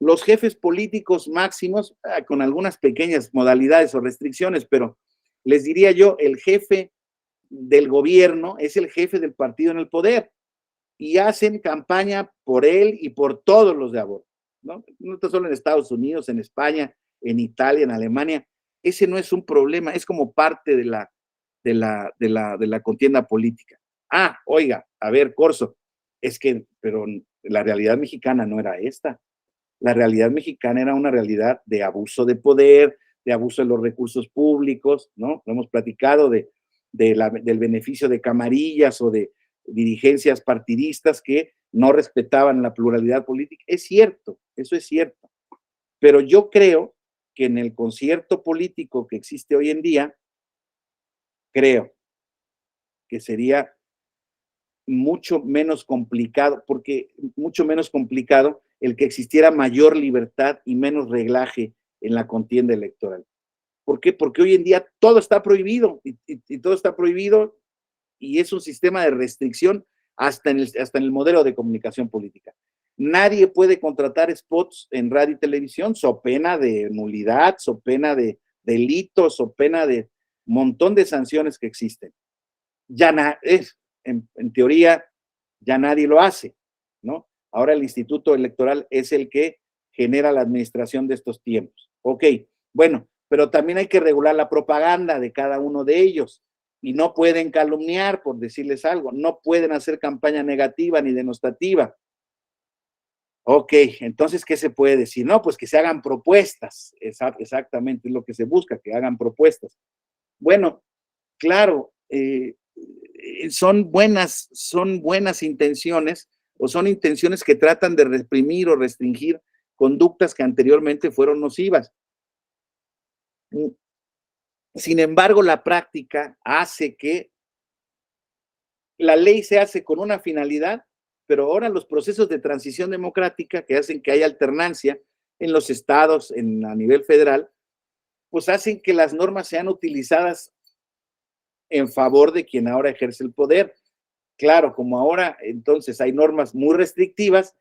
los jefes políticos máximos, con algunas pequeñas modalidades o restricciones, pero les diría yo, el jefe del gobierno es el jefe del partido en el poder y hacen campaña por él y por todos los de abajo, ¿no? No está solo en Estados Unidos, en España, en Italia, en Alemania. Ese no es un problema, es como parte de la contienda política. Ah, oiga, a ver, Corso, pero la realidad mexicana no era esta. La realidad mexicana era una realidad de abuso de poder, de abuso de los recursos públicos, ¿no? Lo hemos platicado del beneficio de camarillas o de dirigencias partidistas que no respetaban la pluralidad política. Es cierto, eso es cierto. Pero yo creo que en el concierto político que existe hoy en día, creo que sería mucho menos complicado, el que existiera mayor libertad y menos reglaje en la contienda electoral. ¿Por qué? Porque hoy en día todo está prohibido y todo está prohibido y es un sistema de restricción hasta en el modelo de comunicación política. Nadie puede contratar spots en radio y televisión, so pena de nulidad, so pena de delitos, so pena de un montón de sanciones que existen. Ya en teoría, ya nadie lo hace, ¿no? Ahora el Instituto Electoral es el que genera la administración de estos tiempos. Ok, bueno, pero también hay que regular la propaganda de cada uno de ellos y no pueden calumniar, por decirles algo, no pueden hacer campaña negativa ni denostativa. Ok, entonces, ¿qué se puede decir? No, pues que se hagan propuestas, exactamente es lo que se busca, que hagan propuestas. Bueno, claro, son buenas intenciones o son intenciones que tratan de reprimir o restringir conductas que anteriormente fueron nocivas. Sin embargo, la práctica hace que la ley se hace con una finalidad, pero ahora los procesos de transición democrática que hacen que haya alternancia en los estados, a nivel federal, pues hacen que las normas sean utilizadas en favor de quien ahora ejerce el poder. Claro, como ahora entonces hay normas muy restrictivas,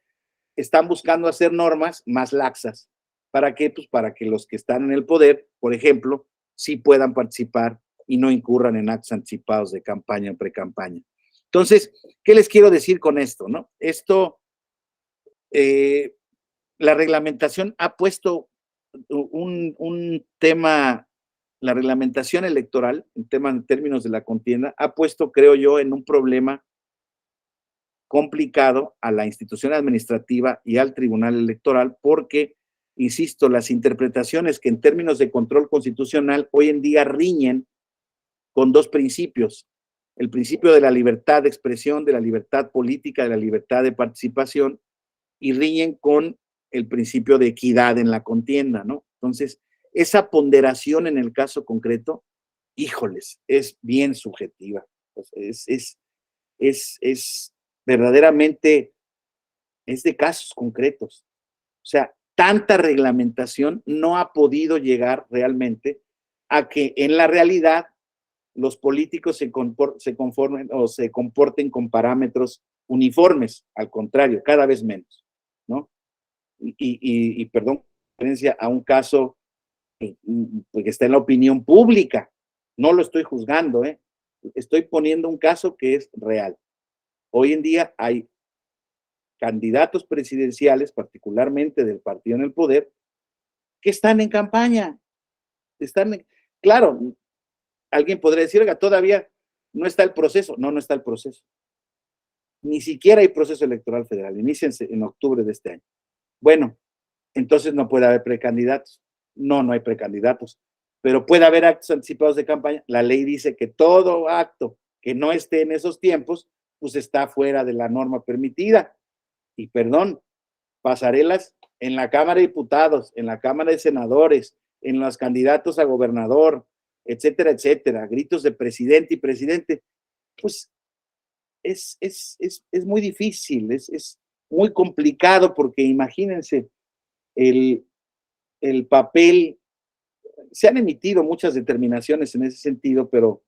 están buscando hacer normas más laxas. ¿Para qué? Pues para que los que están en el poder, por ejemplo, sí puedan participar y no incurran en actos anticipados de campaña o pre-campaña. Entonces, ¿qué les quiero decir con esto? ¿No? La reglamentación ha puesto un tema, la reglamentación electoral, en términos de la contienda, ha puesto, creo yo, en un problema complicado a la institución administrativa y al tribunal electoral porque, insisto, las interpretaciones que en términos de control constitucional hoy en día riñen con dos principios: el principio de la libertad de expresión, de la libertad política, de la libertad de participación, y riñen con el principio de equidad en la contienda, ¿no? Entonces, esa ponderación en el caso concreto, híjoles, es bien subjetiva. Es verdaderamente, es de casos concretos. O sea, tanta reglamentación no ha podido llegar realmente a que en la realidad los políticos se conformen o se comporten con parámetros uniformes, al contrario, cada vez menos, ¿no? Y perdón, referencia a un caso que está en la opinión pública, no lo estoy juzgando, estoy poniendo un caso que es real. Hoy en día hay candidatos presidenciales, particularmente del partido en el poder, que están en campaña. Claro, alguien podría decir, oiga, todavía no está el proceso. No, no está el proceso. Ni siquiera hay proceso electoral federal. Iníciense en octubre de este año. Bueno, entonces no puede haber precandidatos. No, no hay precandidatos. Pero puede haber actos anticipados de campaña. La ley dice que todo acto que no esté en esos tiempos, pues está fuera de la norma permitida. Y perdón, pasarelas en la Cámara de Diputados, en la Cámara de Senadores, en los candidatos a gobernador, etcétera, etcétera, gritos de presidente y presidente. pues es muy difícil, es muy complicado, porque imagínense el papel. Se han emitido muchas determinaciones en ese sentido, pero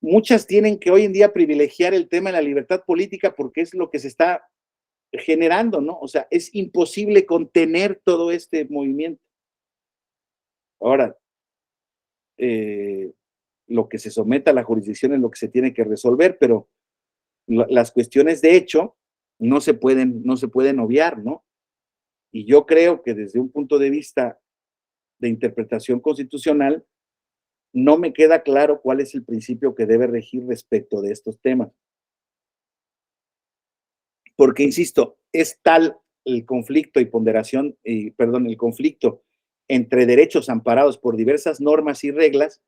muchas tienen que hoy en día privilegiar el tema de la libertad política porque es lo que se está generando, ¿no? O sea, es imposible contener todo este movimiento. Ahora, lo que se someta a la jurisdicción es lo que se tiene que resolver, pero las cuestiones de hecho no se pueden obviar, ¿no? Y yo creo que desde un punto de vista de interpretación constitucional, no me queda claro cuál es el principio que debe regir respecto de estos temas. Porque, insisto, es tal el conflicto y ponderación, el conflicto entre derechos amparados por diversas normas y reglas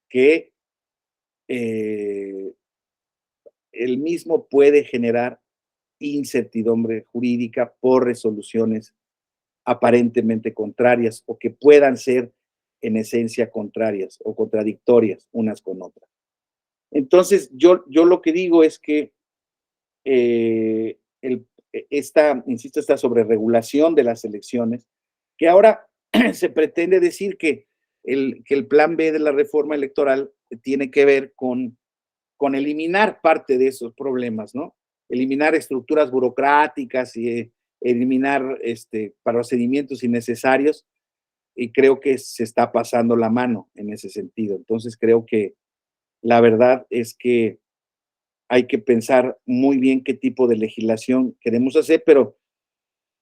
que el mismo puede generar incertidumbre jurídica por resoluciones aparentemente contrarias o que puedan ser en esencia contrarias o contradictorias unas con otras. Entonces, yo lo que digo es que esta sobreregulación de las elecciones, que ahora se pretende decir que el plan B de la reforma electoral tiene que ver con eliminar parte de esos problemas, ¿no? Eliminar estructuras burocráticas y eliminar procedimientos innecesarios, y creo que se está pasando la mano en ese sentido. Entonces creo que la verdad es que hay que pensar muy bien qué tipo de legislación queremos hacer, pero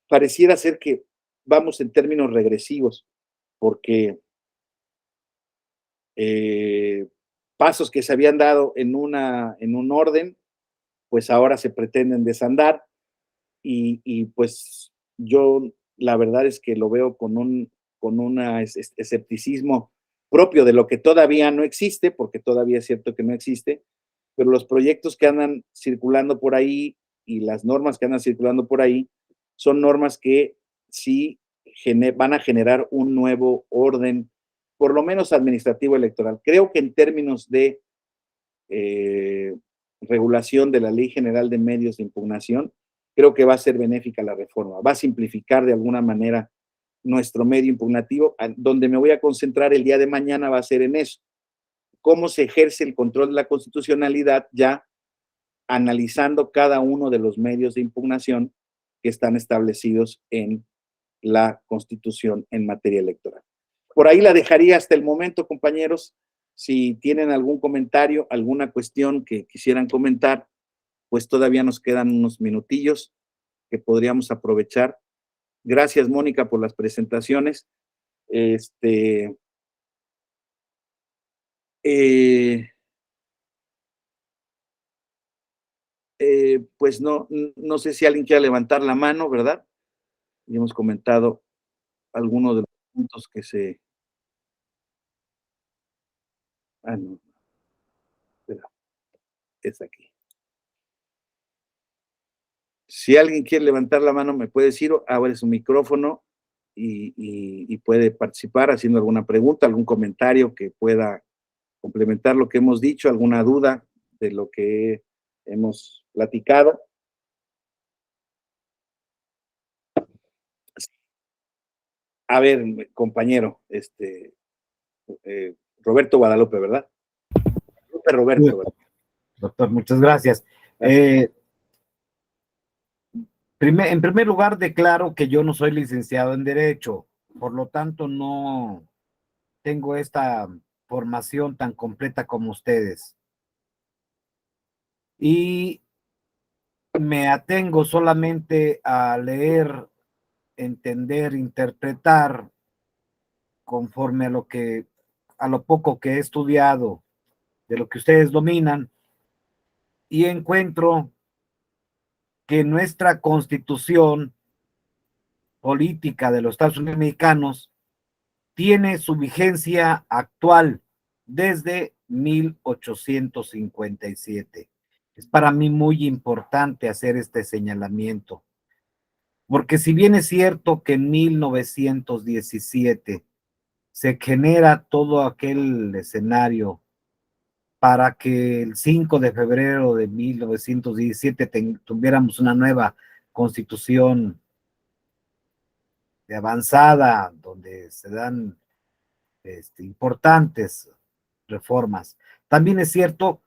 pareciera ser que vamos en términos regresivos, porque pasos que se habían dado en un orden, pues ahora se pretenden desandar, y pues yo la verdad es que lo veo con un escepticismo propio de lo que todavía no existe, porque todavía es cierto que no existe, pero los proyectos que andan circulando por ahí y las normas que andan circulando por ahí son normas que sí van a generar un nuevo orden, por lo menos administrativo electoral. Creo que en términos de regulación de la Ley General de Medios de Impugnación, creo que va a ser benéfica la reforma, va a simplificar de alguna manera nuestro medio impugnativo. Donde me voy a concentrar el día de mañana va a ser en eso, cómo se ejerce el control de la constitucionalidad, ya analizando cada uno de los medios de impugnación que están establecidos en la Constitución en materia electoral. Por ahí la dejaría hasta el momento, compañeros. Si tienen algún comentario, alguna cuestión que quisieran comentar, pues todavía nos quedan unos minutillos que podríamos aprovechar. Gracias, Mónica, por las presentaciones. Pues no sé si alguien quiera levantar la mano, ¿verdad? Y hemos comentado algunos de los puntos que se... no, espera, es aquí. Si alguien quiere levantar la mano, me puede decir, abre su micrófono y puede participar haciendo alguna pregunta, algún comentario que pueda complementar lo que hemos dicho, alguna duda de lo que hemos platicado. A ver, compañero, Roberto Guadalupe, ¿verdad? Roberto. Doctor, muchas gracias. En primer lugar, declaro que yo no soy licenciado en Derecho, por lo tanto no tengo esta formación tan completa como ustedes. Y me atengo solamente a leer, entender, interpretar conforme a lo poco que he estudiado de lo que ustedes dominan, y encuentro que nuestra Constitución política de los Estados Unidos mexicanos tiene su vigencia actual desde 1857. Es para mí muy importante hacer este señalamiento, porque si bien es cierto que en 1917 se genera todo aquel escenario para que el 5 de febrero de 1917 tuviéramos una nueva constitución de avanzada, donde se dan importantes reformas. También es cierto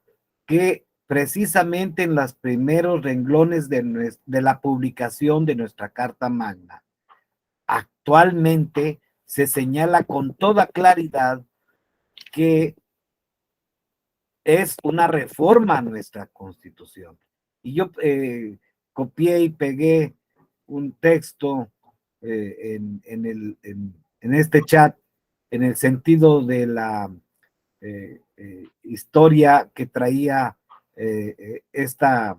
que precisamente en los primeros renglones de la publicación de nuestra Carta Magna, actualmente se señala con toda claridad que es una reforma a nuestra Constitución. Y yo copié y pegué un texto en este chat en el sentido de la historia que traía esta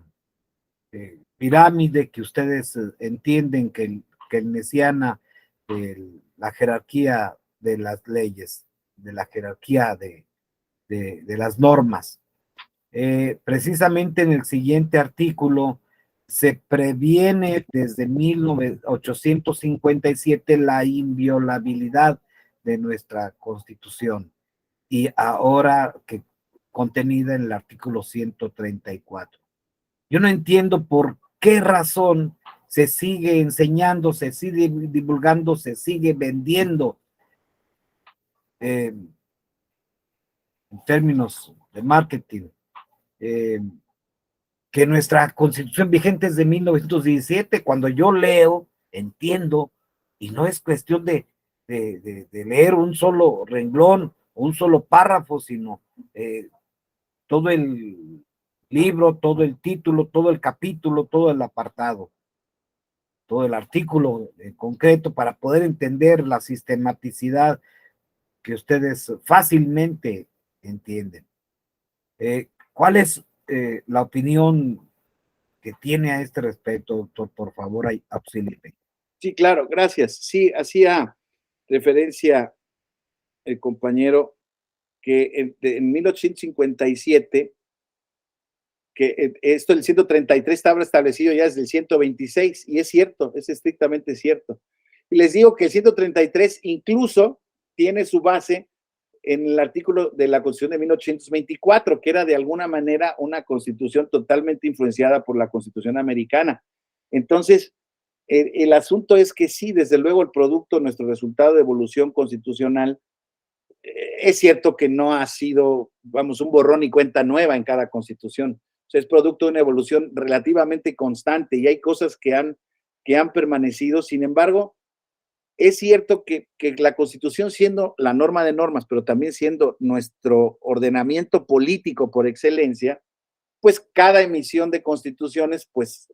pirámide que ustedes entienden que keynesiana, la jerarquía de las leyes, de la jerarquía de las normas. Precisamente en el siguiente artículo se previene desde 1857 la inviolabilidad de nuestra Constitución, y ahora que contenida en el artículo 134. Yo no entiendo por qué razón se sigue enseñando, se sigue divulgando, se sigue vendiendo en términos de marketing, que nuestra Constitución vigente es de 1917, cuando yo leo, entiendo, y no es cuestión de leer un solo renglón, un solo párrafo, sino todo el libro, todo el título, todo el capítulo, todo el apartado, todo el artículo en concreto, para poder entender la sistematicidad que ustedes fácilmente entienden. ¿Cuál es la opinión que tiene a este respecto, doctor? Por favor, auxílieme. Sí, claro, gracias. Sí, hacía referencia el compañero que en 1857, que esto del 133 estaba establecido ya desde el 126, y es cierto, es estrictamente cierto. Y les digo que el 133 incluso tiene su base en el artículo de la Constitución de 1824, que era de alguna manera una constitución totalmente influenciada por la Constitución americana. Entonces, el asunto es que sí, desde luego el producto, nuestro resultado de evolución constitucional, es cierto que no ha sido, vamos, un borrón y cuenta nueva en cada constitución. O sea, es producto de una evolución relativamente constante y hay cosas que han permanecido. Sin embargo, es cierto que la Constitución, siendo la norma de normas, pero también siendo nuestro ordenamiento político por excelencia, pues cada emisión de constituciones, pues,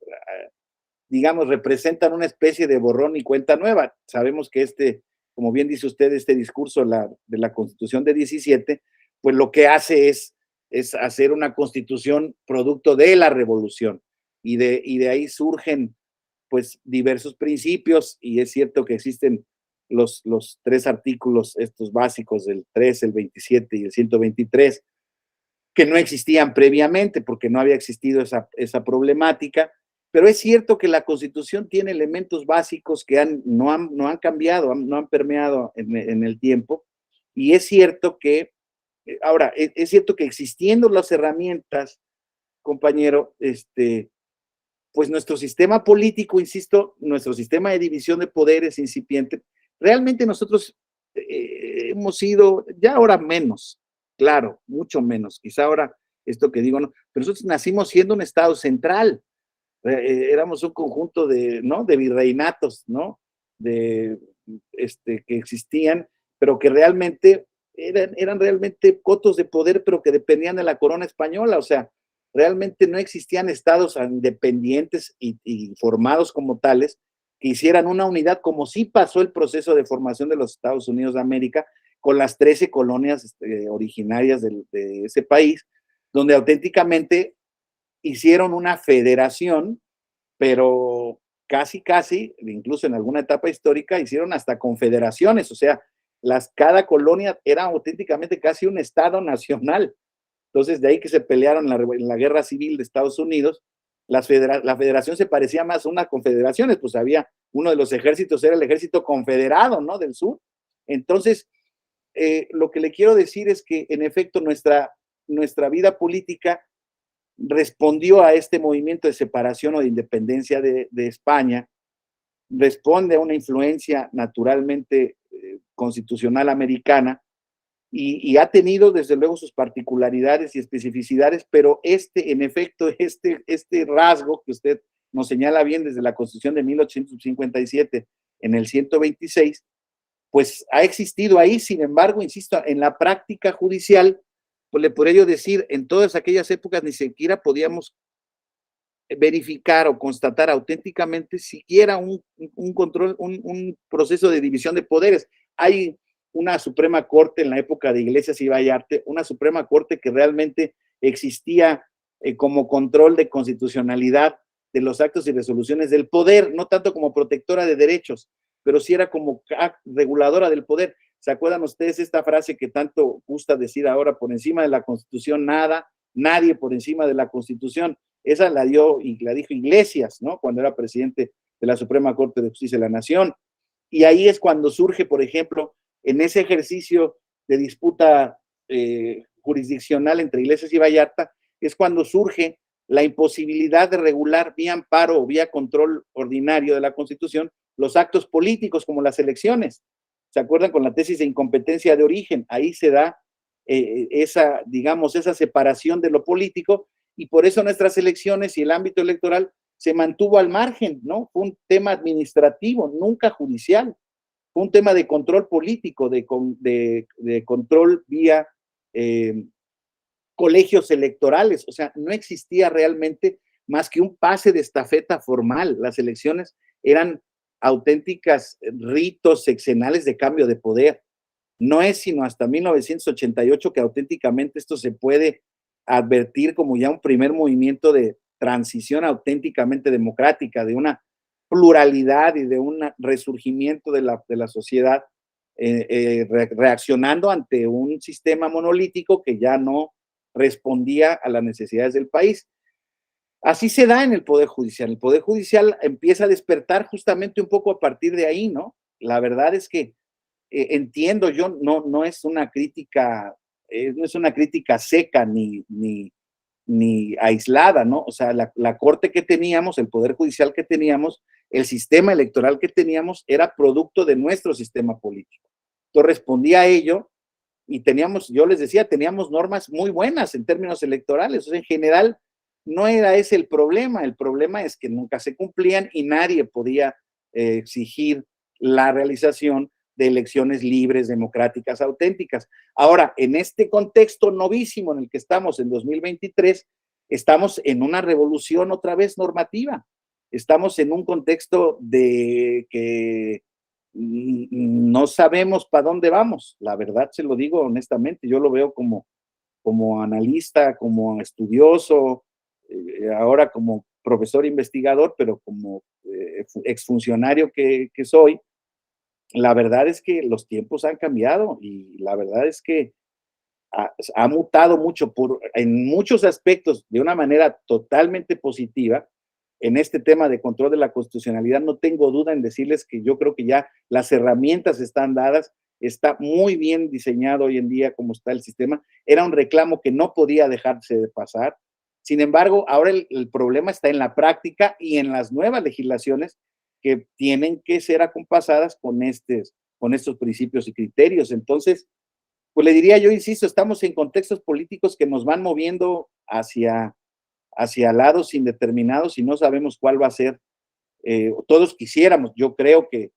digamos, representan una especie de borrón y cuenta nueva. Sabemos que como bien dice usted, este discurso de la Constitución de 17, pues lo que hace es hacer una constitución producto de la revolución, y de ahí surgen pues diversos principios, y es cierto que existen los 3 artículos estos básicos, el 3, el 27 y el 123, que no existían previamente porque no había existido esa problemática. Pero es cierto que la Constitución tiene elementos básicos que no han cambiado, no han permeado en el tiempo, y es cierto que, ahora, es cierto que existiendo las herramientas, compañero, pues nuestro sistema político, insisto, nuestro sistema de división de poderes incipiente, realmente nosotros hemos sido, ya ahora menos, claro, mucho menos, quizá ahora esto que digo, no, pero nosotros nacimos siendo un Estado central, éramos un conjunto ¿no?, de virreinatos, ¿no?, que existían, pero que realmente eran realmente cotos de poder, pero que dependían de la corona española. O sea, realmente no existían estados independientes y formados como tales que hicieran una unidad, como sí pasó el proceso de formación de los Estados Unidos de América con las 13 colonias originarias de ese país, donde auténticamente hicieron una federación, pero casi, incluso en alguna etapa histórica, hicieron hasta confederaciones. O sea, cada colonia era auténticamente casi un estado nacional. Entonces, de ahí que se pelearon en la guerra civil de Estados Unidos. La federación se parecía más a una confederación, pues había uno de los ejércitos, era el ejército confederado, ¿no?, del sur. Entonces, lo que le quiero decir es que, en efecto, nuestra nuestra vida política respondió a este movimiento de separación o de independencia de España, responde a una influencia naturalmente constitucional americana y ha tenido desde luego sus particularidades y especificidades, pero en efecto, este rasgo que usted nos señala bien desde la Constitución de 1857 en el 126, pues ha existido ahí. Sin embargo, insisto, en la práctica judicial, pues le podría yo decir, en todas aquellas épocas ni siquiera podíamos verificar o constatar auténticamente siquiera un control, un proceso de división de poderes. Hay una Suprema Corte en la época de Iglesias y Ballarte, una Suprema Corte que realmente existía como control de constitucionalidad de los actos y resoluciones del poder, no tanto como protectora de derechos, pero sí era como reguladora del poder. ¿Se acuerdan ustedes esta frase que tanto gusta decir ahora, por encima de la Constitución nada, nadie por encima de la Constitución? Esa la dijo Iglesias, ¿no? Cuando era presidente de la Suprema Corte de Justicia de la Nación. Y ahí es cuando surge, por ejemplo, en ese ejercicio de disputa jurisdiccional entre Iglesias y Vallarta, es cuando surge la imposibilidad de regular vía amparo o vía control ordinario de la Constitución los actos políticos como las elecciones. ¿Se acuerdan con la tesis de incompetencia de origen? Ahí se da esa separación de lo político, y por eso nuestras elecciones y el ámbito electoral se mantuvo al margen, ¿no? Fue un tema administrativo, nunca judicial. Fue un tema de control político, de control vía colegios electorales. O sea, no existía realmente más que un pase de estafeta formal. Las elecciones eran auténticas ritos sexenales de cambio de poder. No es sino hasta 1988 que auténticamente esto se puede advertir como ya un primer movimiento de transición auténticamente democrática, de una pluralidad y de un resurgimiento de la sociedad reaccionando ante un sistema monolítico que ya no respondía a las necesidades del país. Así se da en el Poder Judicial. El Poder Judicial empieza a despertar justamente un poco a partir de ahí, ¿no? La verdad es que entiendo yo, no es una crítica, no es una crítica seca ni aislada, ¿no? O sea, la corte que teníamos, el Poder Judicial que teníamos, el sistema electoral que teníamos era producto de nuestro sistema político. Entonces respondía a ello y teníamos, yo les decía, teníamos normas muy buenas en términos electorales. O sea, en general no era ese el problema es que nunca se cumplían y nadie podía exigir la realización de elecciones libres, democráticas, auténticas. Ahora, en este contexto novísimo en el que estamos en 2023, estamos en una revolución otra vez normativa. Estamos en un contexto de que no sabemos para dónde vamos. La verdad, se lo digo honestamente, yo lo veo como analista, como estudioso, ahora como profesor investigador, pero como exfuncionario que soy. La verdad es que los tiempos han cambiado y la verdad es que ha mutado mucho en muchos aspectos de una manera totalmente positiva. En este tema de control de la constitucionalidad no tengo duda en decirles que yo creo que ya las herramientas están dadas, está muy bien diseñado hoy en día como está el sistema. Era un reclamo que no podía dejarse de pasar. Sin embargo, ahora el problema está en la práctica y en las nuevas legislaciones que tienen que ser acompasadas con estos principios y criterios. Entonces, pues le diría yo, insisto, estamos en contextos políticos que nos van moviendo hacia lados indeterminados y no sabemos cuál va a ser. Todos quisiéramos, yo creo que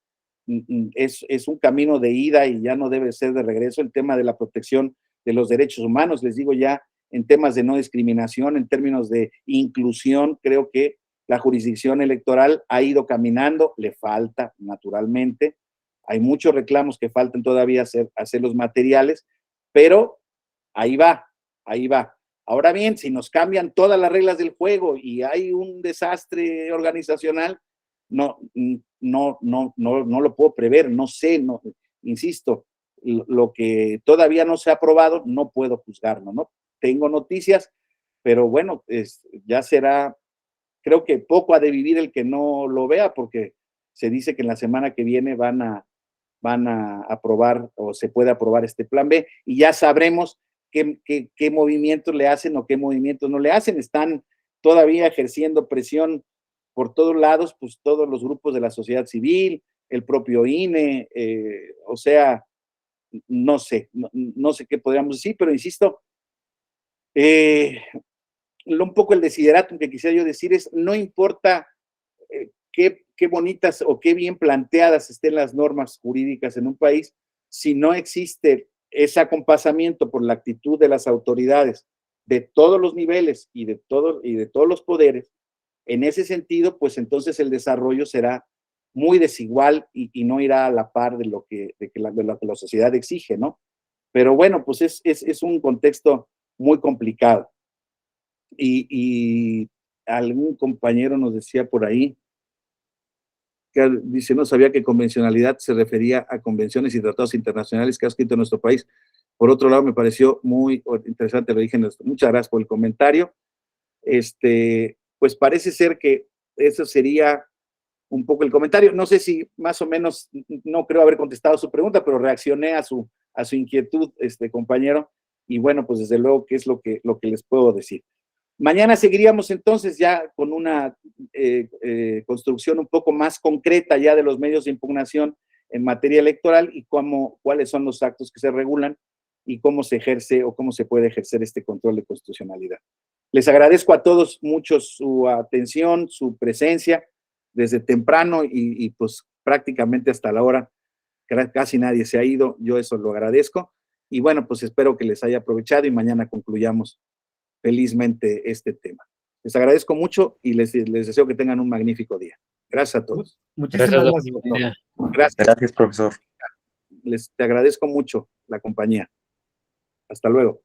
es un camino de ida y ya no debe ser de regreso el tema de la protección de los derechos humanos. Les digo ya, en temas de no discriminación, en términos de inclusión, creo que la jurisdicción electoral ha ido caminando, le falta naturalmente, hay muchos reclamos que faltan todavía hacer los materiales, pero ahí va, ahí va. Ahora bien, si nos cambian todas las reglas del juego y hay un desastre organizacional, no lo puedo prever, no sé, insisto, lo que todavía no se ha aprobado, no puedo juzgarlo, ¿no? Tengo noticias, pero bueno, ya será, creo que poco ha de vivir el que no lo vea, porque se dice que en la semana que viene van a aprobar o se puede aprobar este plan B y ya sabremos qué movimientos le hacen o qué movimientos no le hacen. Están todavía ejerciendo presión por todos lados, pues todos los grupos de la sociedad civil, el propio INE, o sea, no sé qué podríamos decir, pero insisto, un poco el desideratum que quisiera yo decir es, no importa qué bonitas o qué bien planteadas estén las normas jurídicas en un país, si no existe ese acompasamiento por la actitud de las autoridades de todos los niveles y de todos los poderes, en ese sentido, pues entonces el desarrollo será muy desigual y no irá a la par de lo que la sociedad exige, ¿no? Pero bueno, pues es un contexto muy complicado. Y algún compañero nos decía por ahí, que dice, no sabía que convencionalidad se refería a convenciones y tratados internacionales que ha escrito nuestro país. Por otro lado, me pareció muy interesante el origen. Muchas gracias por el comentario. Pues parece ser que eso sería un poco el comentario. No sé si más o menos, no creo haber contestado su pregunta, pero reaccioné a su inquietud, compañero. Y bueno, pues desde luego que es lo que les puedo decir. Mañana seguiríamos entonces ya con una construcción un poco más concreta ya de los medios de impugnación en materia electoral y cuáles son los actos que se regulan y cómo se ejerce o cómo se puede ejercer este control de constitucionalidad. Les agradezco a todos mucho su atención, su presencia desde temprano y pues prácticamente hasta la hora. Casi nadie se ha ido, yo eso lo agradezco. Y bueno, pues espero que les haya aprovechado y mañana concluyamos felizmente este tema. Les agradezco mucho y les deseo que tengan un magnífico día. Gracias a todos. Muchísimas gracias, doctor. Gracias, profesor. Te agradezco mucho la compañía. Hasta luego.